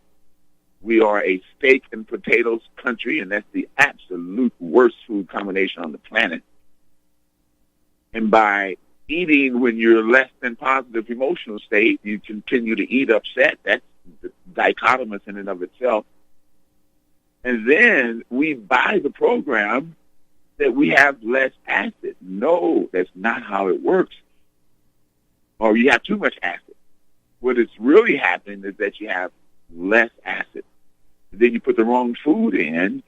we are a steak and potatoes country, and that's the absolute worst food combination on the planet. And by eating when you're less than positive emotional state, you continue to eat upset. That's dichotomous in and of itself. And then we buy the program that we have less acid. No, that's not how it works. Or you have too much acid. What is really happening is that you have less acid. Then you put the wrong food in,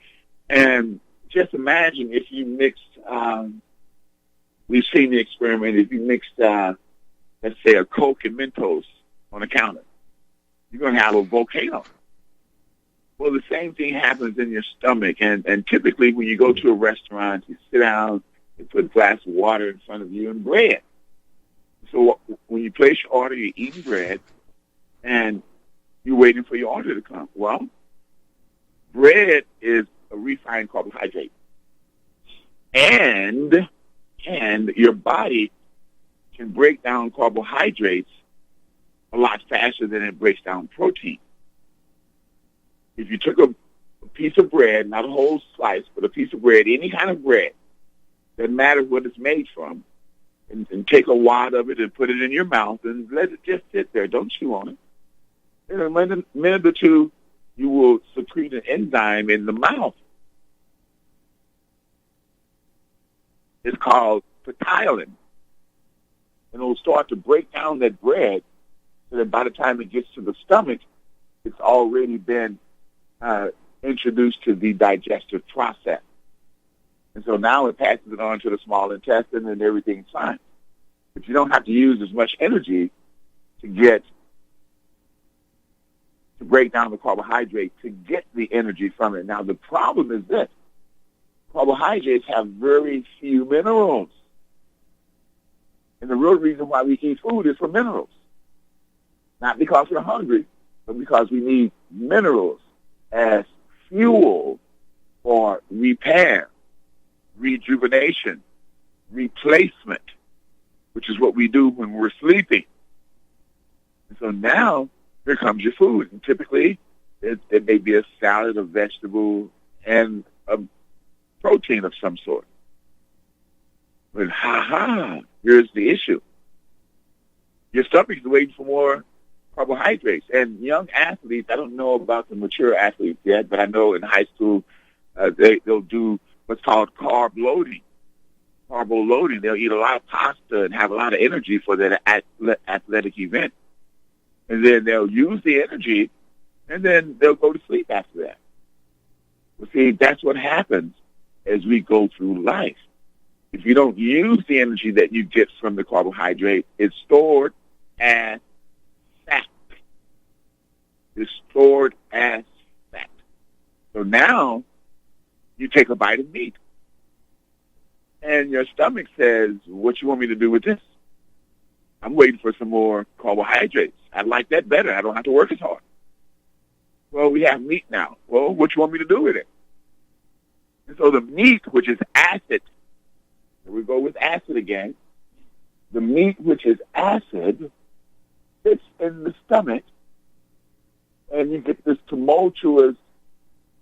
and just imagine if you mixed, we've seen the experiment, if you mixed, let's say, a Coke and Mentos on a counter, you're going to have a volcano. Well, the same thing happens in your stomach, and typically when you go to a restaurant, you sit down, you put a glass of water in front of you and bread. So when you place your order, you're eating bread, and you're waiting for your order to come. Well, bread is a refined carbohydrate. And your body can break down carbohydrates a lot faster than it breaks down protein. If you took a piece of bread, not a whole slice, but a piece of bread, any kind of bread, doesn't matter what it's made from, and take a wad of it and put it in your mouth and let it just sit there. Don't chew on it. In a minute or two, you will secrete an enzyme in the mouth. It's called ptyalin. And it will start to break down that bread so that by the time it gets to the stomach, it's already been introduced to the digestive process. And so now it passes it on to the small intestine and everything's fine. But you don't have to use as much energy to get to break down the carbohydrate to get the energy from it. Now, the problem is this. Carbohydrates have very few minerals. And the real reason why we eat food is for minerals. Not because we're hungry, but because we need minerals as fuel for repair, rejuvenation, replacement, which is what we do when we're sleeping. And so now, here comes your food. And typically, it may be a salad, a vegetable, and a protein of some sort. But here's the issue. Your stomach is waiting for more carbohydrates. And young athletes, I don't know about the mature athletes yet, but I know in high school they'll do what's called carb loading. Carbo loading. They'll eat a lot of pasta and have a lot of energy for that athletic event. And then they'll use the energy, and then they'll go to sleep after that. Well, see, that's what happens as we go through life. If you don't use the energy that you get from the carbohydrate, it's stored as fat. It's stored as fat. So now you take a bite of meat, and your stomach says, what you want me to do with this? I'm waiting for some more carbohydrates. I like that better. I don't have to work as hard. Well, we have meat now. Well, what you want me to do with it? And so the meat, which is acid, here we go with acid again. The meat, which is acid, sits in the stomach, and you get this tumultuous,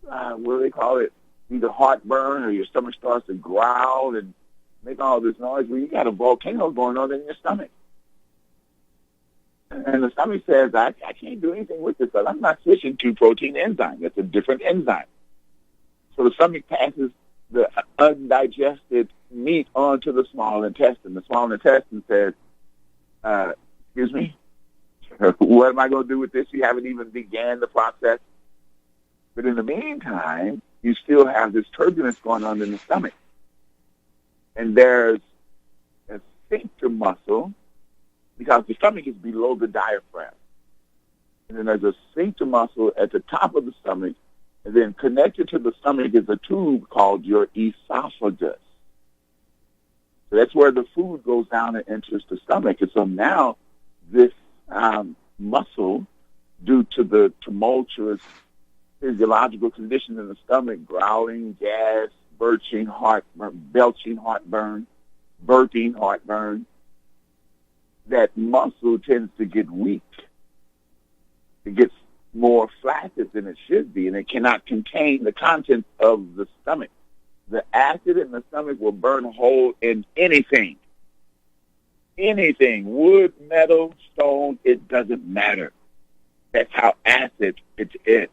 what do they call it, either heartburn or your stomach starts to growl and make all this noise. Well, you got a volcano going on in your stomach. And the stomach says, I can't do anything with this, but I'm not switching to protein enzyme. It's a different enzyme. So the stomach passes the undigested meat onto the small intestine. The small intestine says, excuse me, what am I going to do with this? You haven't even began the process. But in the meantime, you still have this turbulence going on in the stomach. And there's a sphincter muscle, because the stomach is below the diaphragm. And then there's a sphincter muscle at the top of the stomach, and then connected to the stomach is a tube called your esophagus. So that's where the food goes down and enters the stomach. And so now this muscle, due to the tumultuous physiological condition in the stomach, growling, gas, belching heartburn, burping heartburn, that muscle tends to get weak. It gets more flaccid than it should be, and it cannot contain the contents of the stomach. The acid in the stomach will burn a hole in anything. Anything, wood, metal, stone, it doesn't matter. That's how acid it is.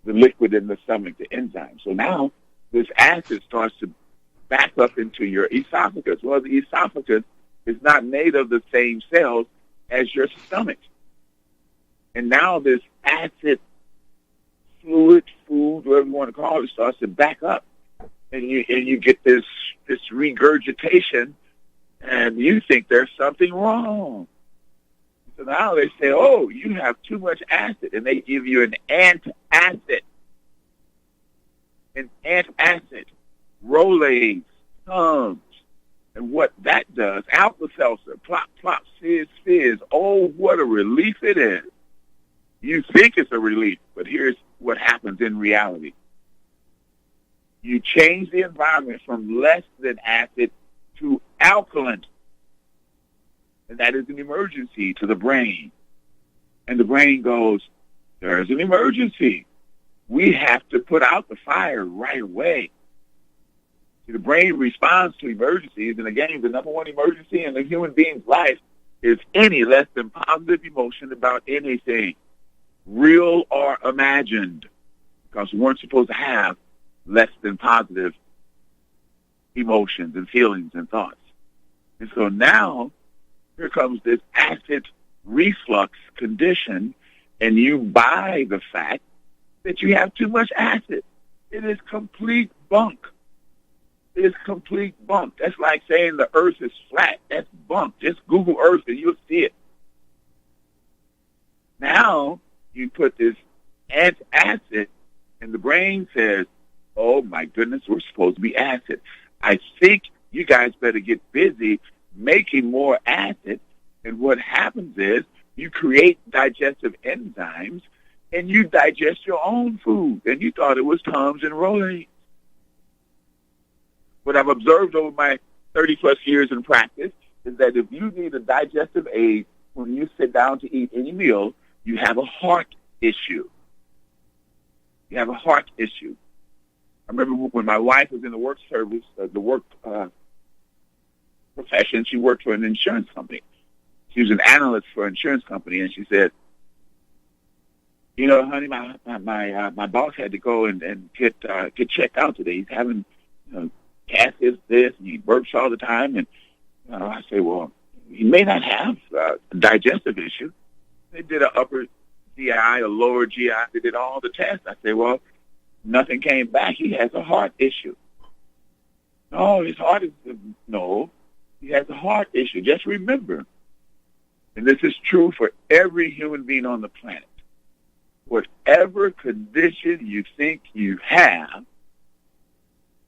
The liquid in the stomach, the enzyme. So now this acid starts to back up into your esophagus. Well, the esophagus is not made of the same cells as your stomach. And now this acid, fluid, food, whatever you want to call it, starts to back up. And you get this regurgitation, and you think there's something wrong. So now they say, oh, you have too much acid, and they give you an antacid. An antacid, Rolaids, Tums. And what that does, Alka-Seltzer, plop, plop, fizz, fizz. Oh, what a relief it is. You think it's a relief, but here's what happens in reality. You change the environment from less than acid to alkaline. And that is an emergency to the brain. And the brain goes, there's an emergency. We have to put out the fire right away. See, the brain responds to emergencies, and again, the number one emergency in a human being's life is any less than positive emotion about anything, real or imagined, because we weren't supposed to have less than positive emotions and feelings and thoughts. And so now, here comes this acid reflux condition, and you buy the fact that you have too much acid. It is complete bunk. It is complete bunk. That's like saying the earth is flat. That's bunk. Just Google Earth and you'll see it. Now, you put this acid, and the brain says, oh, my goodness, we're supposed to be acid. I think you guys better get busy making more acid. And what happens is you create digestive enzymes, and you digest your own food. And you thought it was Tums and Rolaids. What I've observed over my 30-plus years in practice is that if you need a digestive aid when you sit down to eat any meal, you have a heart issue. You have a heart issue. I remember when my wife was in the work service, profession, she worked for an insurance company. She was an analyst for an insurance company, and she said, you know, honey, my boss had to go and get checked out today. He's having gas is this, and he burps all the time. And I say, well, he may not have a digestive issue. They did an upper GI, a lower GI. They did all the tests. I say, well, nothing came back. He has a heart issue. No, his heart is, no, he has a heart issue. Just remember, and this is true for every human being on the planet, whatever condition you think you have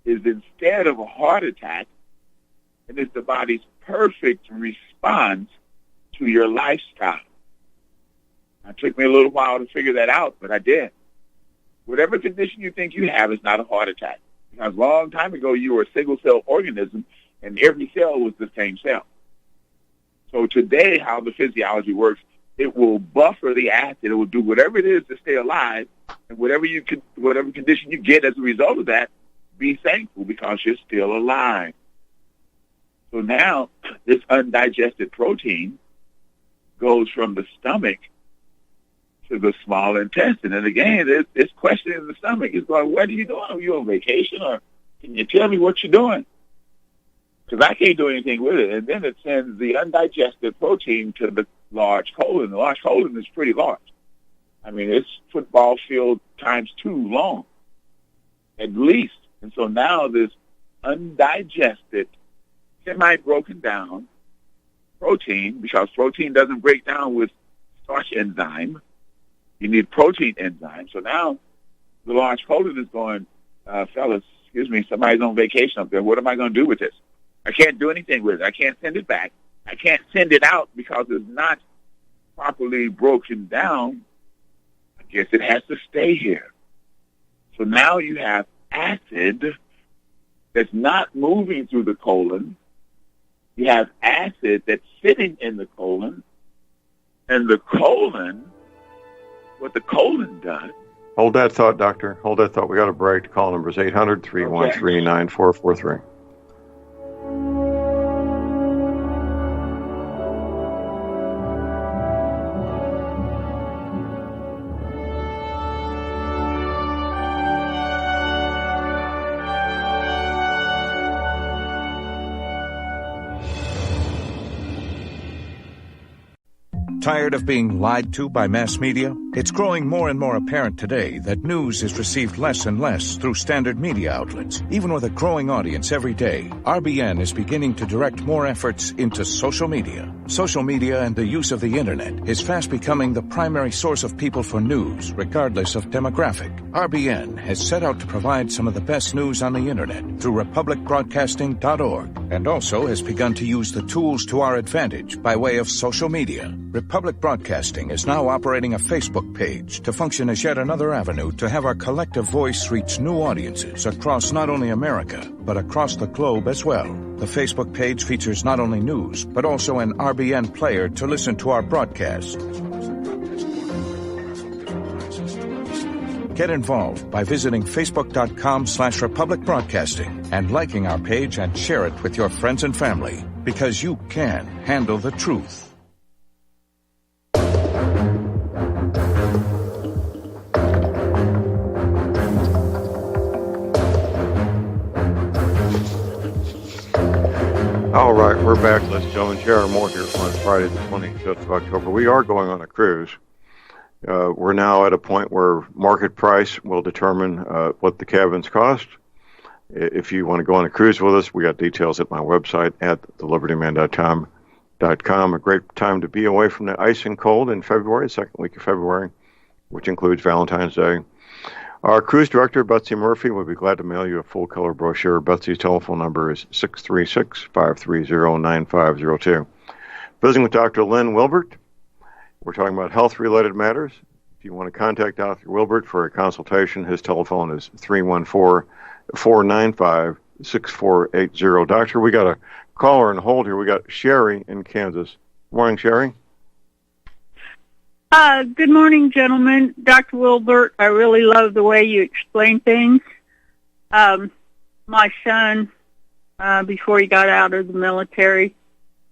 is instead of a heart attack, and it's the body's perfect response to your lifestyle. It took me a little while to figure that out, but I did. Whatever condition you think you have is not a heart attack. Because a long time ago, you were a single-cell organism, and every cell was the same cell. So today, how the physiology works, it will buffer the acid. It will do whatever it is to stay alive, and whatever condition you get as a result of that, be thankful because you're still alive. So now, this undigested protein goes from the stomach to the small intestine. And again, this question in the stomach is going, what are you doing? Are you on vacation, or can you tell me what you're doing? Because I can't do anything with it. And then it sends the undigested protein to the large colon. The large colon is pretty large. I mean, it's football field times 2 long, at least. And so now this undigested, semi-broken down protein, because protein doesn't break down with starch enzyme, you need protein enzyme. So now the large colon is going, fellas, excuse me, somebody's on vacation up there. What am I going to do with this? I can't do anything with it. I can't send it back. I can't send it out because it's not properly broken down. I guess it has to stay here. So now you have acid that's not moving through the colon. You have acid that's sitting in the colon. And the colon, what the colon does. Hold that thought, Doctor. Hold that thought. We got a break. The call number is 800-313-9443. Tired of being lied to by mass media? It's growing more and more apparent today that news is received less and less through standard media outlets. Even with a growing audience every day, RBN is beginning to direct more efforts into social media. Social media and the use of the internet is fast becoming the primary source of people for news, regardless of demographic. RBN has set out to provide some of the best news on the internet through republicbroadcasting.org, and also has begun to use the tools to our advantage by way of social media. Republic Broadcasting is now operating a Facebook page to function as yet another avenue to have our collective voice reach new audiences across not only America, but across the globe as well. The Facebook page features not only news, but also an RBN player to listen to our broadcasts. Get involved by visiting facebook.com/Republic Broadcasting and liking our page and share it with your friends and family, because you can handle the truth. All right, we're back. Let's go and share more here on Friday the 25th of October. We are going on a cruise. We're now at a point where market price will determine what the cabins cost. If you want to go on a cruise with us, we got details at my website at thelibertyman.com. A great time to be away from the ice and cold in February, the second week of February. which includes Valentine's Day. Our cruise director, Betsy Murphy, will be glad to mail you a full-color brochure. Betsy's telephone number is 636-530-9502. Visiting with Dr. Lynn Wilbert, we're talking about health-related matters. If you want to contact Dr. Wilbert for a consultation, his telephone is 314-495-6480. Doctor, we got a caller on hold here. We got Sherry in Kansas. Morning, Sherry. Good morning, gentlemen. Dr. Wilbert, I really love the way you explain things. My son, before he got out of the military,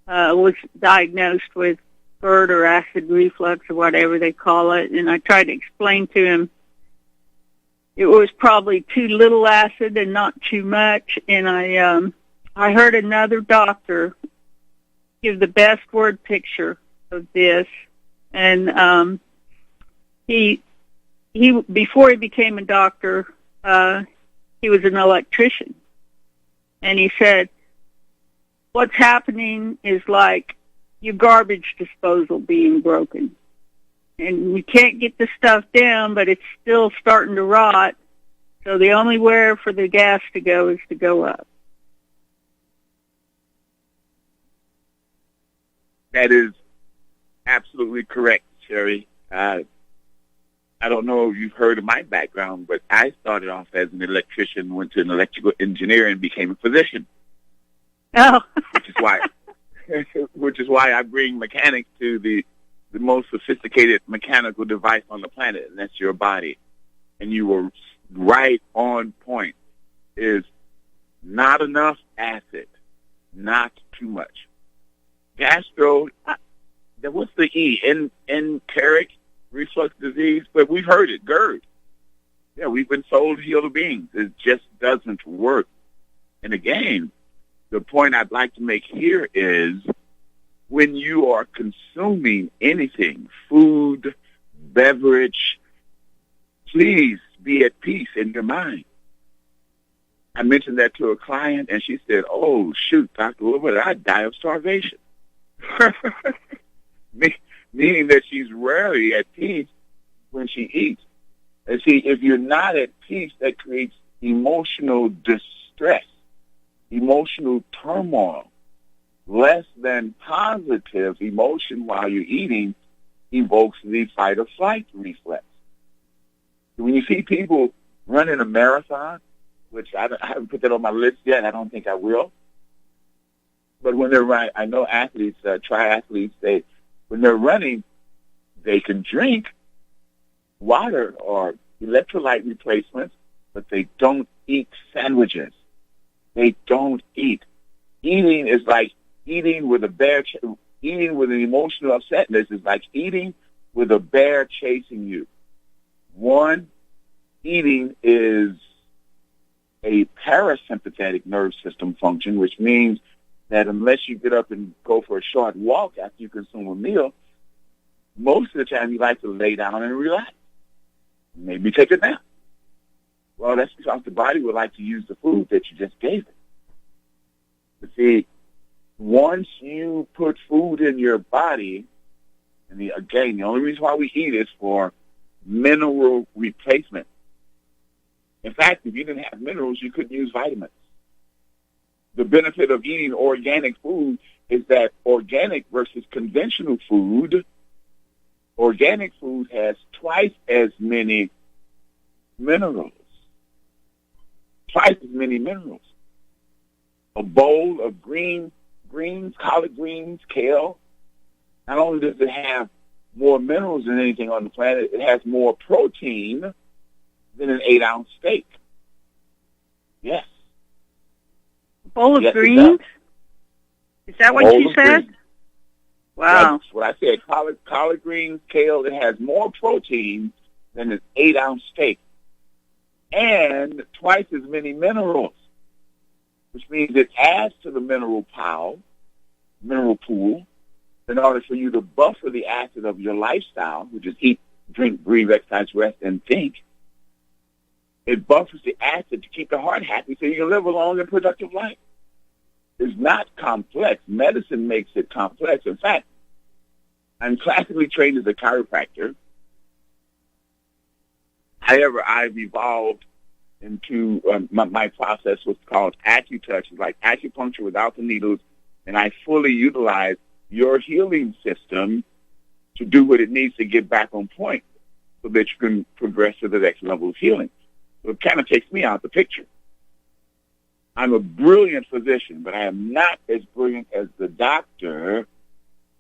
was diagnosed with GERD or acid reflux or whatever they call it, and I tried to explain to him it was probably too little acid and not too much, and I heard another doctor give the best word picture of this, and he before he became a doctor, he was an electrician, and he said, what's happening is like your garbage disposal being broken. And you can't get the stuff down, but it's still starting to rot. So the only way for the gas to go is to go up. That is absolutely correct, Sherry. I don't know if you've heard of my background, but I started off as an electrician, went to an electrical engineer, and became a physician. Oh. which is why I bring mechanics to the most sophisticated mechanical device on the planet, and that's your body. And you were right on point. Is not enough acid, not too much. Gastro, what's the E? Enteric reflux disease, but we've heard it, GERD. Yeah, we've been told to heal the beings. It just doesn't work. And again, the point I'd like to make here is when you are consuming anything, food, beverage, please be at peace in your mind. I mentioned that to a client, and she said, oh, shoot, Dr. Wilbert, I'd die of starvation. Meaning that she's rarely at peace when she eats. And see, if you're not at peace, that creates emotional distress, emotional turmoil. Less than positive emotion while you're eating evokes the fight or flight reflex. When you see people running a marathon, which I haven't put that on my list yet, I don't think I will. But when they're running, I know athletes, triathletes, when they're running, they can drink water or electrolyte replacements, but they don't eat sandwiches. They don't eat. Eating is like eating with eating with an emotional upsetness is like eating with a bear chasing you. One, eating is a parasympathetic nerve system function, which means that unless you get up and go for a short walk after you consume a meal, most of the time you like to lay down and relax. Maybe take a nap. Well, that's because the body would like to use the food that you just gave it. But see, once you put food in your body, and the only reason why we eat is for mineral replacement. In fact, if you didn't have minerals, you couldn't use vitamins. The benefit of eating organic food is that organic versus conventional food, organic food has twice as many minerals. Twice as many minerals. A bowl of greens, collard greens, kale, not only does it have more minerals than anything on the planet, it has more protein than an 8-ounce steak. Yes. A bowl of greens? Is that what you said? Greens. Wow. That's what I said. Collard greens, kale, it has more protein than an 8-ounce steak. And twice as many minerals, which means it adds to the mineral pool, in order for you to buffer the acid of your lifestyle, which is eat, drink, breathe, exercise, rest, and think. It buffers the acid to keep the heart happy so you can live a long and productive life. It's not complex. Medicine makes it complex. In fact, I'm classically trained as a chiropractor, However, I've evolved into my process, what's called AccuTouch. It's like acupuncture without the needles, and I fully utilize your healing system to do what it needs to get back on point so that you can progress to the next level of healing. So it kind of takes me out of the picture. I'm a brilliant physician, but I am not as brilliant as the doctor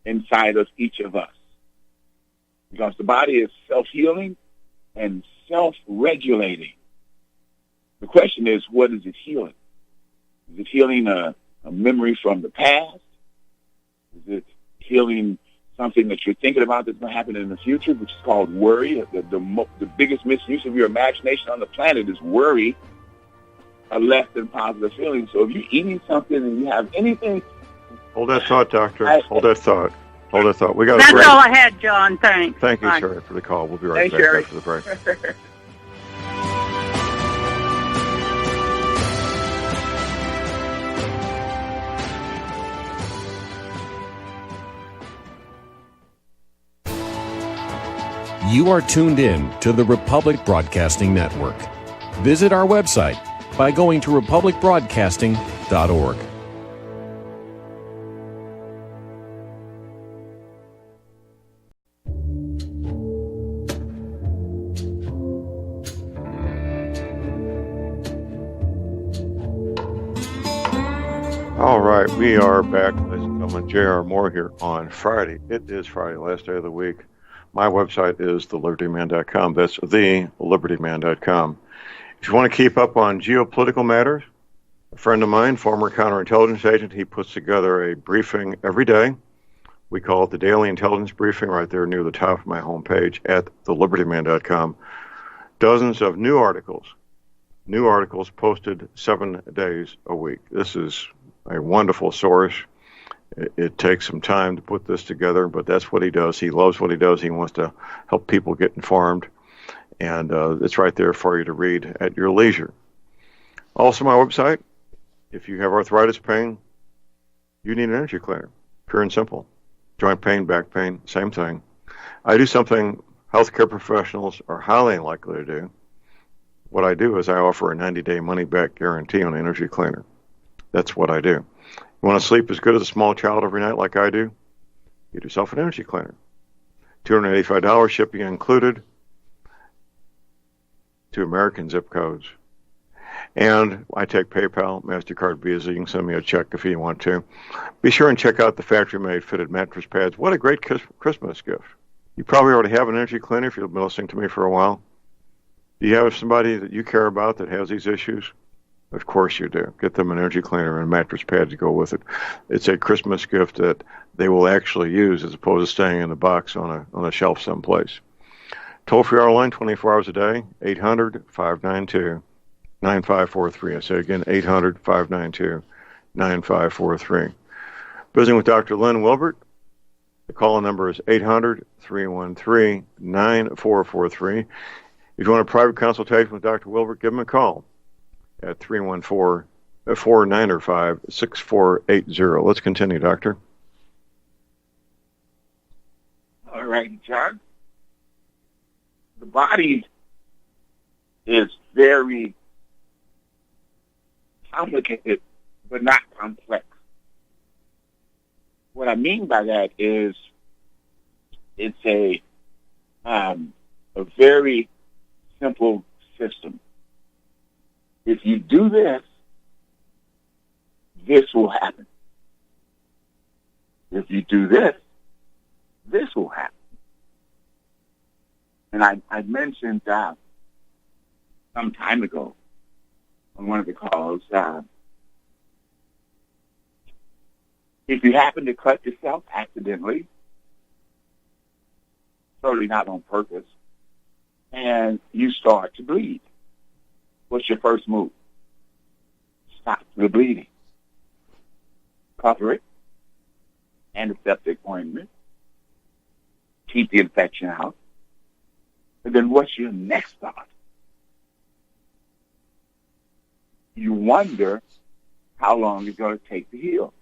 inside of each of us. Because the body is self-healing and self-regulating. The question is, what is it healing? Is it healing a memory from the past? Is it healing something that you're thinking about that's going to happen in the future, which is called worry? The biggest misuse of your imagination on the planet is worry, a less than positive feeling. So if you're eating something and you have anything... Hold that thought, Doctor. Hold that thought. We got That's all I had, John. Thanks. Thank you, Bye. Sherry, for the call. We'll be right back after the break. You are tuned in to the Republic Broadcasting Network. Visit our website by going to republicbroadcasting.org. All right, we are back, ladies and gentlemen. J.R. Moore here on Friday. It is Friday, last day of the week. My website is thelibertyman.com. That's thelibertyman.com. If you want to keep up on geopolitical matters, a friend of mine, former counterintelligence agent, he puts together a briefing every day. We call it the Daily Intelligence Briefing right there near the top of my homepage at thelibertyman.com. Dozens of new articles posted 7 days a week. This is a wonderful source. It takes some time to put this together, but that's what he does. He loves what he does. He wants to help people get informed, and it's right there for you to read at your leisure. Also, my website, if you have arthritis pain, you need an energy cleaner. Pure and simple. Joint pain, back pain, same thing. I do something healthcare professionals are highly unlikely to do. What I do is I offer a 90-day money-back guarantee on an energy cleaner. That's what I do. You want to sleep as good as a small child every night like I do? Get yourself an energy cleaner. $285 shipping included to American zip codes. And I take PayPal, MasterCard, Visa. You can send me a check if you want to. Be sure and check out the factory-made fitted mattress pads. What a great Christmas gift. You probably already have an energy cleaner if you've been listening to me for a while. Do you have somebody that you care about that has these issues? Of course you do. Get them an energy cleaner and a mattress pad to go with it. It's a Christmas gift that they will actually use as opposed to staying in the box on a shelf someplace. Toll-free hour line, 24 hours a day, 800-592-9543. I say again, 800-592-9543. Visiting with Dr. Lynn Wilbert. The call number is 800-313-9443. If you want a private consultation with Dr. Wilbert, give him a call at 314-495-6480. Let's continue, Doctor. All right, John. The body is very complicated, but not complex. What I mean by that is it's a very simple system. If you do this, this will happen. If you do this, this will happen. And I mentioned some time ago on one of the calls, if you happen to cut yourself accidentally, certainly not on purpose, and you start to bleed, what's your first move? Stop the bleeding. Cover it. Antiseptic ointment. Keep the infection out. And then what's your next thought? You wonder how long it's going to take to heal.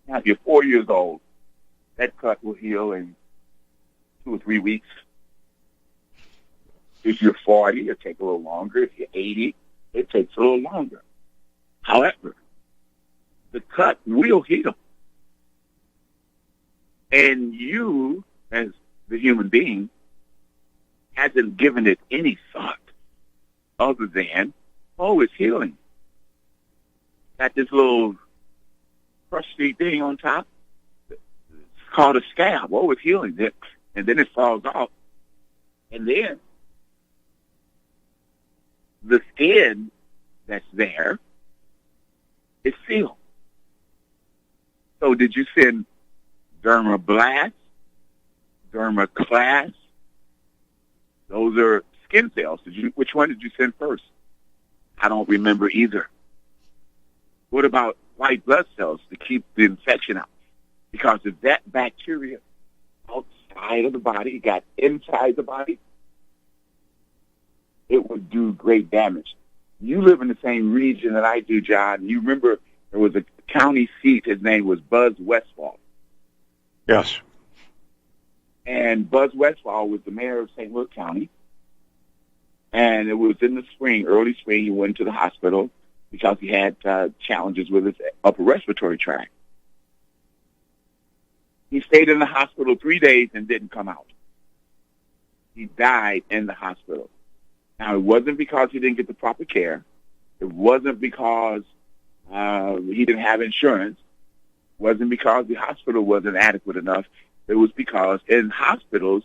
Now, if you're 4 years old, that cut will heal in 2 or 3 weeks. If you're 40, it'll take a little longer. If you're 80, it takes a little longer. However, the cut will heal. And you, as the human being, hasn't given it any thought other than, oh, it's healing. Got this little crusty thing on top. It's called a scab. Oh, it's healing. And then it falls off. And then the skin that's there is sealed. So did you send dermablast, dermaclast? Those are skin cells. Which one did you send first? I don't remember either. What about white blood cells to keep the infection out? Because if that bacteria outside of the body got inside the body, it would do great damage. You live in the same region that I do, John. You remember there was a county seat. His name was Buzz Westfall. Yes. And Buzz Westfall was the mayor of St. Louis County. And it was in the spring, early spring, he went to the hospital because he had challenges with his upper respiratory tract. He stayed in the hospital 3 days and didn't come out. He died in the hospital. Now, it wasn't because he didn't get the proper care. It wasn't because he didn't have insurance. It wasn't because the hospital wasn't adequate enough. It was because in hospitals,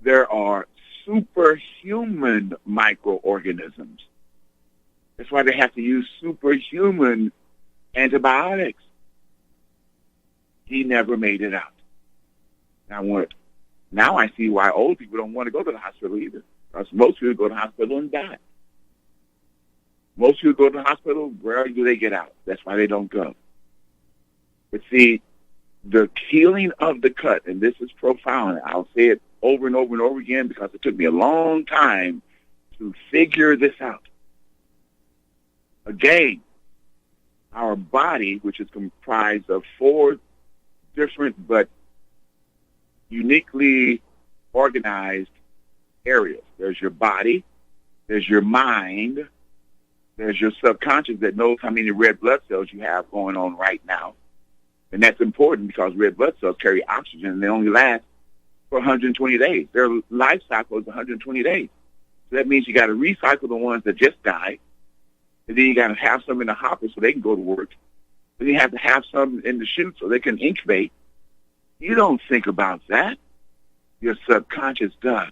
there are superhuman microorganisms. That's why they have to use superhuman antibiotics. He never made it out. Now I see why old people don't want to go to the hospital either. Because most people go to the hospital and die. Most people go to the hospital, rarely do they get out. That's why they don't go. But see, the healing of the cut, and this is profound. I'll say it over and over and over again because it took me a long time to figure this out. Again, our body, which is comprised of 4 different but uniquely organized areas. There's your body, there's your mind, there's your subconscious that knows how many red blood cells you have going on right now. And that's important because red blood cells carry oxygen and they only last for 120 days. Their life cycle is 120 days. So that means you got to recycle the ones that just died, and then you got to have some in the hopper so they can go to work. Then you have to have some in the chute so they can incubate. You don't think about that. Your subconscious does.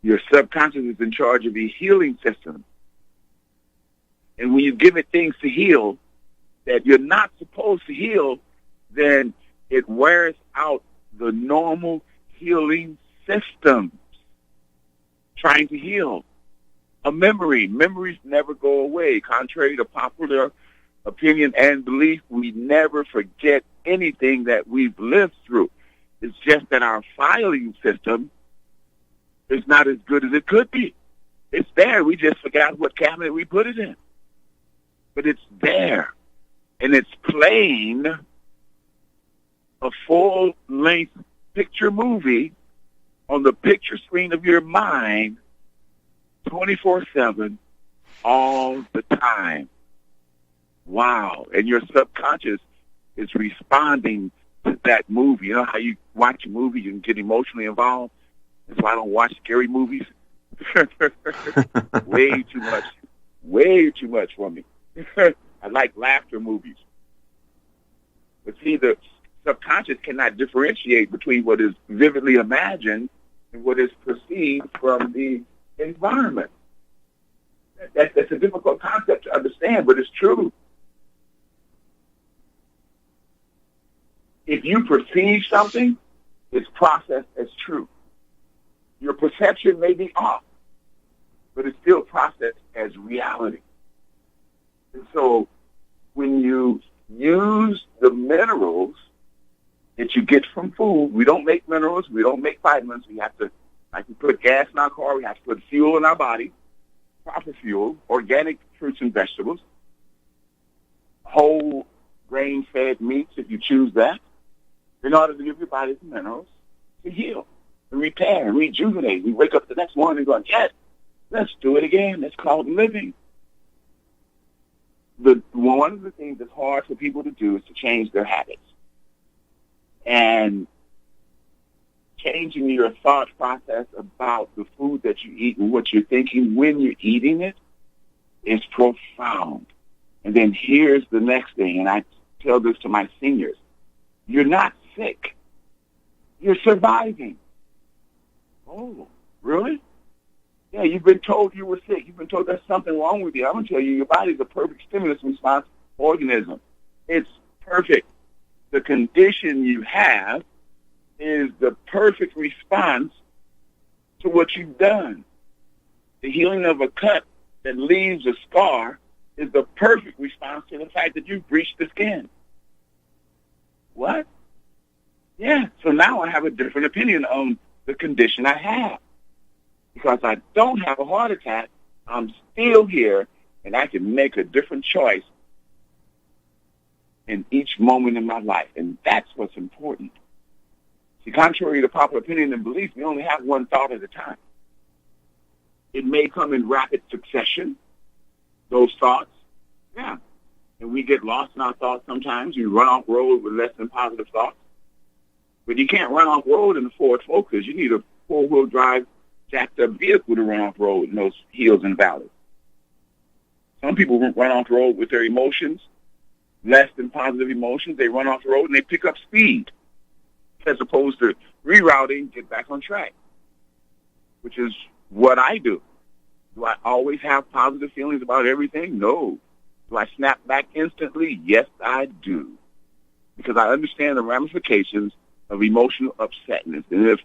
Your subconscious is in charge of the healing system. And when you give it things to heal that you're not supposed to heal, then it wears out the normal healing systems trying to heal. A memory. Memories never go away. Contrary to popular opinion and belief, we never forget anything that we've lived through. It's just that our filing system is not as good as it could be. It's there. We just forgot what cabinet we put it in. But it's there. And it's playing a full-length picture movie on the picture screen of your mind 24/7 all the time. Wow. And your subconscious is responding to that movie. You know how you watch a movie, you can get emotionally involved? That's why I don't watch scary movies. Way too much. Way too much for me. I like laughter movies. But see, the subconscious cannot differentiate between what is vividly imagined and what is perceived from the environment. That's a difficult concept to understand, but it's true. If you perceive something, it's processed as true. Your perception may be off, but it's still processed as reality. And so when you use the minerals that you get from food, we don't make minerals, we don't make vitamins. We have to, like we put gas in our car, we have to put fuel in our body, proper fuel, organic fruits and vegetables, whole grain-fed meats if you choose that, in order to give your body the minerals to heal. and repair and rejuvenate. We wake up the next morning going, yes, let's do it again. That's called living. One of the things that's hard for people to do is to change their habits. And changing your thought process about the food that you eat and what you're thinking when you're eating it is profound. And then here's the next thing, and I tell this to my seniors. You're not sick. You're surviving. Oh, really? Yeah, you've been told you were sick. You've been told there's something wrong with you. I'm going to tell you, your body's a perfect stimulus response organism. It's perfect. The condition you have is the perfect response to what you've done. The healing of a cut that leaves a scar is the perfect response to the fact that you've breached the skin. What? Yeah, so now I have a different opinion on the condition I have. Because I don't have a heart attack, I'm still here, and I can make a different choice in each moment in my life. And that's what's important. See, contrary to popular opinion and belief, we only have one thought at a time. It may come in rapid succession, those thoughts. Yeah. And we get lost in our thoughts sometimes. You run off road with less than positive thoughts. But you can't run off road in a Ford Focus. You need a four-wheel drive, jacked-up vehicle to run off road in those hills and valleys. Some people run off the road with their emotions, less than positive emotions. They run off the road and they pick up speed, as opposed to rerouting, get back on track, which is what I do. Do I always have positive feelings about everything? No. Do I snap back instantly? Yes, I do. Because I understand the ramifications of emotional upsetness. And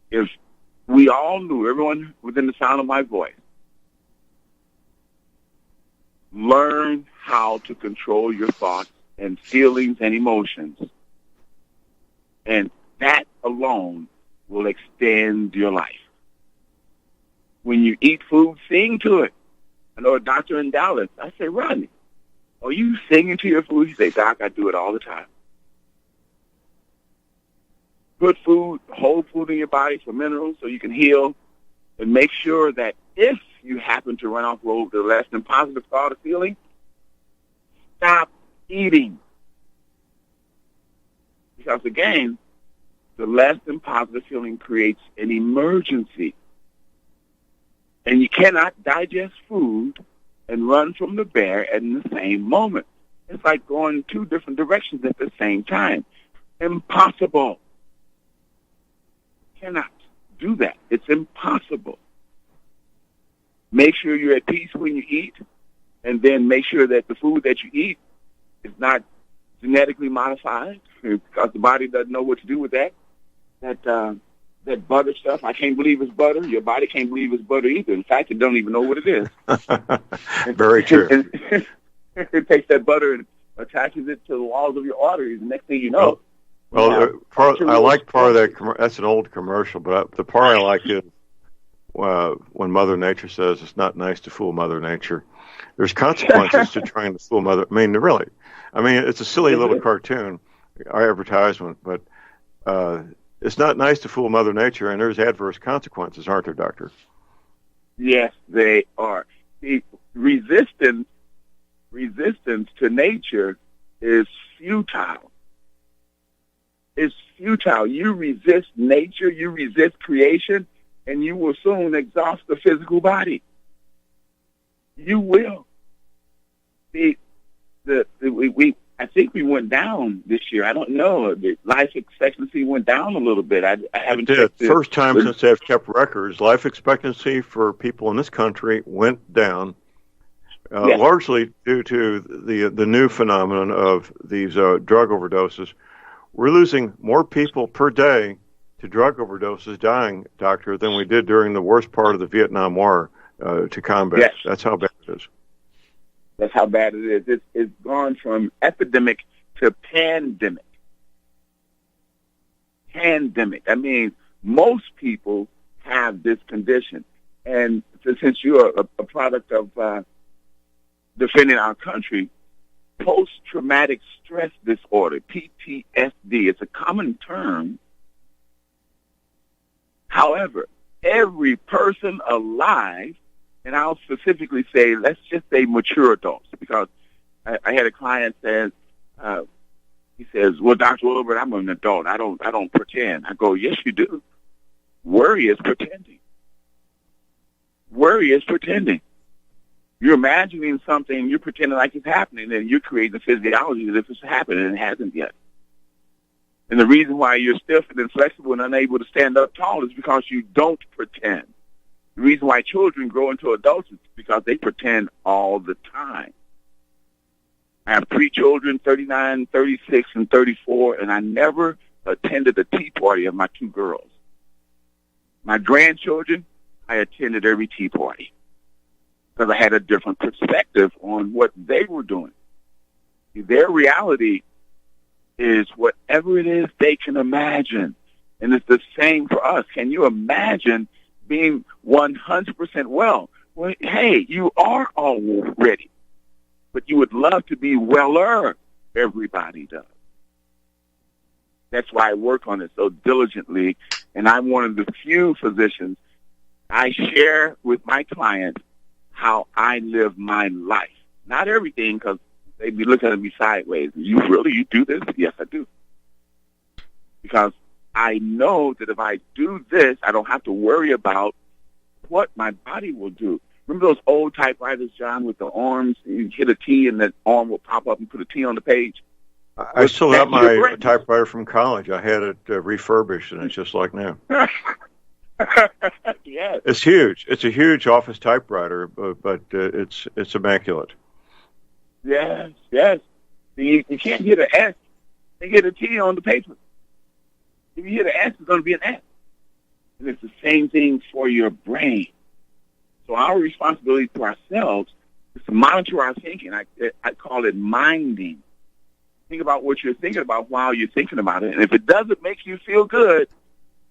if we all knew, everyone within the sound of my voice, learn how to control your thoughts and feelings and emotions. And that alone will extend your life. When you eat food, sing to it. I know a doctor in Dallas. I say, Rodney, are you singing to your food? He say, Doc, I do it all the time. Put food, whole food in your body for minerals so you can heal, and make sure that if you happen to run off road with a less than positive thought or feeling, stop eating. Because again, the less than positive feeling creates an emergency. And you cannot digest food and run from the bear in the same moment. It's like going two different directions at the same time. Impossible. Cannot do that. It's impossible. Make sure you're at peace when you eat, and then make sure that the food that you eat is not genetically modified, because the body doesn't know what to do with that. That butter stuff, I can't believe it's butter. Your body can't believe it's butter either. In fact, it don't even know what it is. Very true. It takes that butter and attaches it to the walls of your arteries, and next thing you know. Well, I like part of that. That's an old commercial, but the part I like is when Mother Nature says it's not nice to fool Mother Nature. There's consequences to trying to fool Mother. Really. It's a silly little cartoon, our advertisement, but it's not nice to fool Mother Nature, and there's adverse consequences, aren't there, Doctor? Yes, they are. See, resistance to nature is futile. It's futile. You resist nature, you resist creation, and you will soon exhaust the physical body. You will. See, I think we went down this year. I don't know. The life expectancy went down a little bit. I haven't checked it. First time since they've kept records, life expectancy for people in this country went down, largely due to the new phenomenon of these drug overdoses. We're losing more people per day to drug overdoses dying, Doctor, than we did during the worst part of the Vietnam War to combat. Yes. That's how bad it is. That's how bad it is. It's gone from epidemic to pandemic. Pandemic. Most people have this condition. And since you're a product of defending our country, post-traumatic stress disorder, PTSD, it's a common term, However, every person alive, and I'll specifically say, let's just say mature adults, because I had a client says, he says, well, Dr. Wilbert, I'm an adult. I don't pretend. I go, yes, you do. Worry is pretending. Worry is pretending. You're imagining something, you're pretending like it's happening, and you're creating a physiology as if it's happening, and it hasn't yet. And the reason why you're stiff and inflexible and unable to stand up tall is because you don't pretend. The reason why children grow into adults is because they pretend all the time. I have 3 children, 39, 36, and 34, and I never attended a tea party of my 2 girls. My grandchildren, I attended every tea party because I had a different perspective on what they were doing. See, their reality is whatever it is they can imagine. And it's the same for us. Can you imagine being 100% well? Well, hey, you are already. But you would love to be weller. Everybody does. That's why I work on it so diligently. And I'm one of the few physicians. I share with my clients how I live my life. Not everything, because they'd be looking at me sideways. You do this? Yes, I do. Because I know that if I do this, I don't have to worry about what my body will do. Remember those old typewriters, John, with the arms? You hit a T and that arm will pop up and put a T on the page? I still have my typewriter from college. I had it refurbished, and it's just like new. Yes. It's huge. It's a huge office typewriter, but it's immaculate. Yes, yes. You can't hit an S and get a T on the paper. If you hit an S, it's going to be an S. And it's the same thing for your brain. So our responsibility to ourselves is to monitor our thinking. I call it minding. Think about what you're thinking about while you're thinking about it. And if it doesn't make you feel good,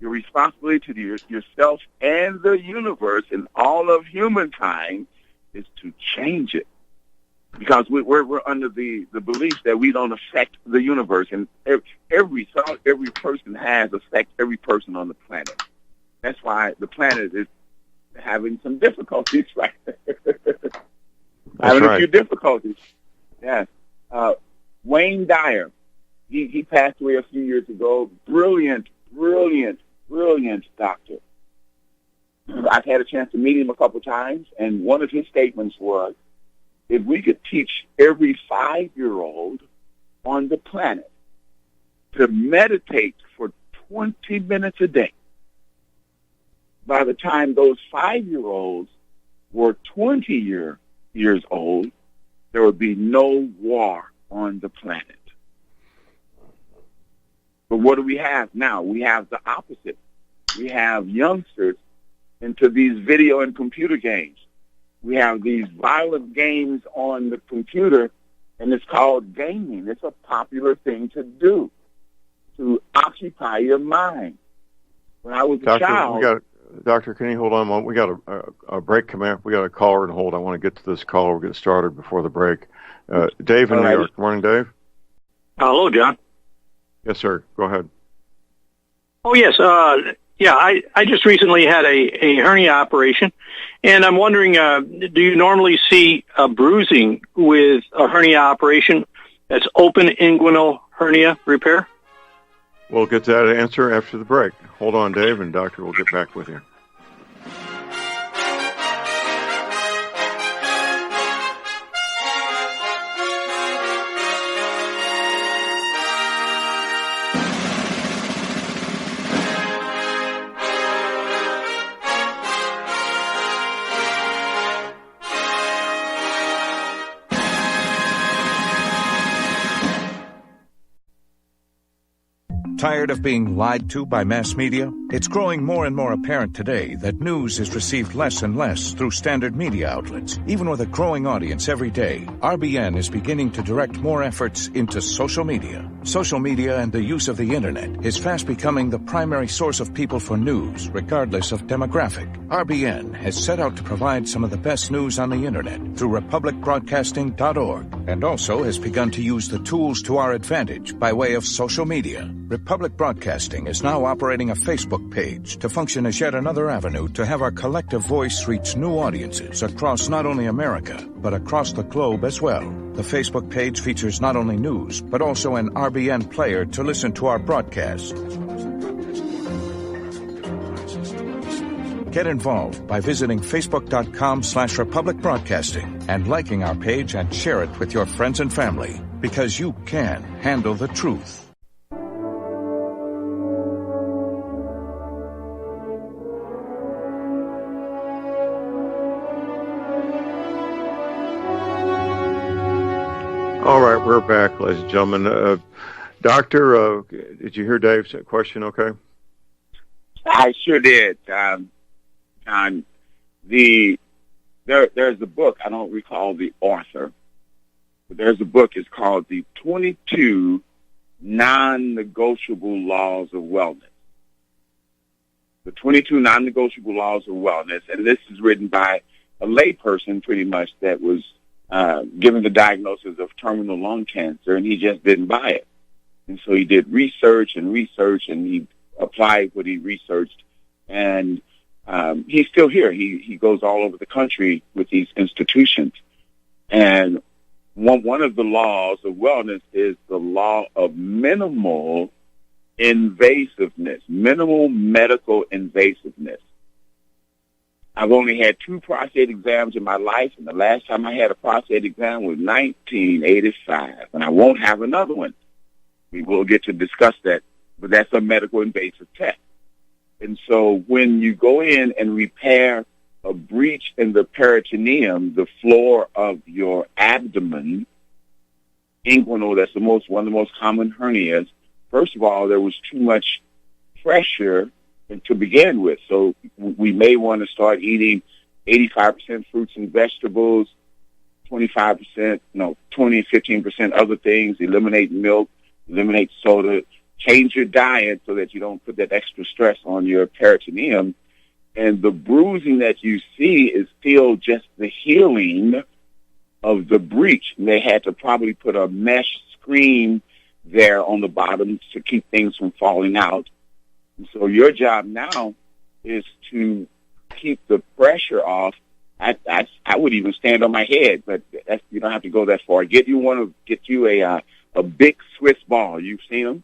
your responsibility to yourself and the universe and all of humankind is to change it. Because we're under the belief that we don't affect the universe. And every person has affect every person on the planet. That's why the planet is having some difficulties, right? A few difficulties. Yes. Wayne Dyer, he passed away a few years ago. Brilliant doctor. I've had a chance to meet him a couple times, and one of his statements was, if we could teach every 5-year-old on the planet to meditate for 20 minutes a day, by the time those 5-year-olds were 20 years old, there would be no war on the planet. But what do we have now? We have the opposite. We have youngsters into these video and computer games. We have these violent games on the computer, and it's called gaming. It's a popular thing to do, to occupy your mind. When I was a child... Doctor, can you hold on a moment? We got a break coming up. We got a caller on hold. I want to get to this caller. We'll get started before the break. Dave in New York. Good morning, Dave. Hello, John. Yes, sir. Go ahead. Oh, yes. I just recently had a hernia operation, and I'm wondering, do you normally see a bruising with a hernia operation that's open inguinal hernia repair? We'll get that answer after the break. Hold on, Dave, and Doctor will get back with you. Tired of being lied to by mass media? It's growing more and more apparent today that news is received less and less through standard media outlets. Even with a growing audience every day, RBN is beginning to direct more efforts into social media. Social media and the use of the internet is fast becoming the primary source of people for news, regardless of demographic. RBN has set out to provide some of the best news on the internet through republicbroadcasting.org, and also has begun to use the tools to our advantage by way of social media. Republic Broadcasting is now operating a Facebook Facebook page to function as yet another avenue to have our collective voice reach new audiences across not only America, but across the globe as well. The Facebook page features not only news, but also an RBN player to listen to our broadcasts. Get involved by visiting facebook.com/Republic Broadcasting and liking our page and share it with your friends and family, because you can handle the truth. All right, we're back, ladies and gentlemen. Doctor, did you hear Dave's question okay? I sure did. John, there's a book, I don't recall the author, but there's a book, it's called The 22 Non-Negotiable Laws of Wellness. The 22 Non-Negotiable Laws of Wellness, and this is written by a layperson pretty much that was given the diagnosis of terminal lung cancer, and he just didn't buy it. And so he did research, and he applied what he researched, and he's still here. He goes all over the country with these institutions. And one of the laws of wellness is the law of minimal invasiveness, minimal medical invasiveness. I've only had 2 prostate exams in my life, and the last time I had a prostate exam was 1985, and I won't have another one. We will get to discuss that, but that's a medical invasive test. And so when you go in and repair a breach in the peritoneum, the floor of your abdomen, inguinal, that's one of the most common hernias, first of all, there was too much pressure to begin with. So we may want to start eating 85% fruits and vegetables, 15% other things, eliminate milk, eliminate soda, change your diet so that you don't put that extra stress on your peritoneum. And the bruising that you see is still just the healing of the breach. And they had to probably put a mesh screen there on the bottom to keep things from falling out. And so your job now is to keep the pressure off. I would even stand on my head, but you don't have to go that far. Get you a big Swiss ball. You've seen them.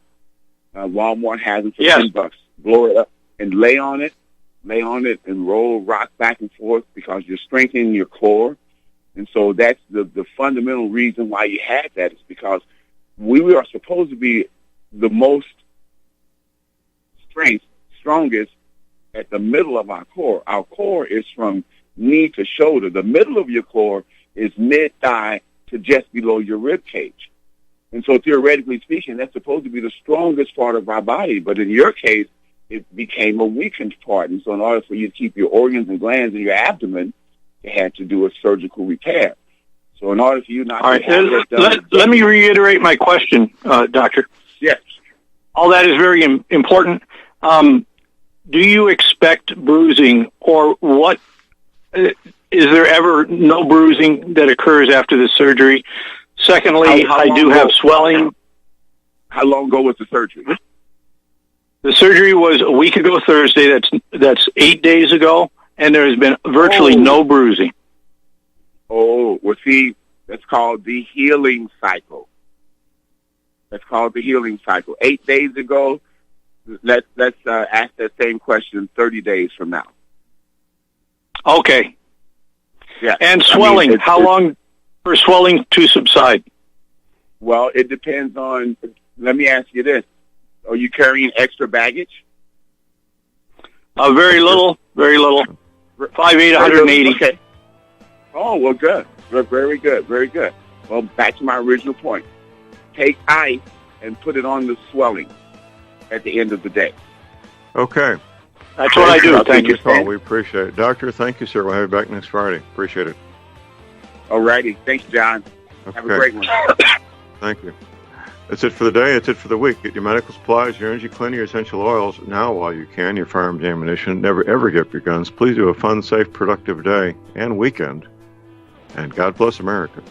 Walmart has them for $10. Blow it up and lay on it and rock back and forth, because you're strengthening your core. And so that's the fundamental reason why you had that, is because we are supposed to be the most strongest at the middle of our core. Our core is from knee to shoulder. The middle of your core is mid-thigh to just below your rib cage. And so theoretically speaking, that's supposed to be the strongest part of our body. But in your case, it became a weakened part. And so in order for you to keep your organs and glands in your abdomen, you had to do a surgical repair. So in order for you not to have that done... Let me reiterate my question, Doctor. Yes. All that is very important. Do you expect bruising, or what? Is there ever no bruising that occurs after the surgery? Secondly, I do have swelling. How long ago was the surgery? The surgery was a week ago Thursday. That's 8 days ago, and there has been virtually no bruising. Oh, well, see, that's called the healing cycle. 8 days ago. Let's ask that same question 30 days from now. Okay. Yeah. And swelling, how long for swelling to subside? Well, it depends on, let me ask you this. Are you carrying extra baggage? Very little. 5'8", 180. Okay. Oh, well, good. Very good. Well, back to my original point. Take ice and put it on the swelling at the end of the day. Okay. That's what I do. Thank you. We appreciate it. Doctor, thank you, sir. We'll have you back next Friday. Appreciate it. All righty. Thanks, John. Okay. Have a great one. Thank you. That's it for the day. That's it for the week. Get your medical supplies, your energy cleaner, your essential oils now while you can, your firearms, ammunition. Never, ever give up your guns. Please do a fun, safe, productive day and weekend. And God bless America.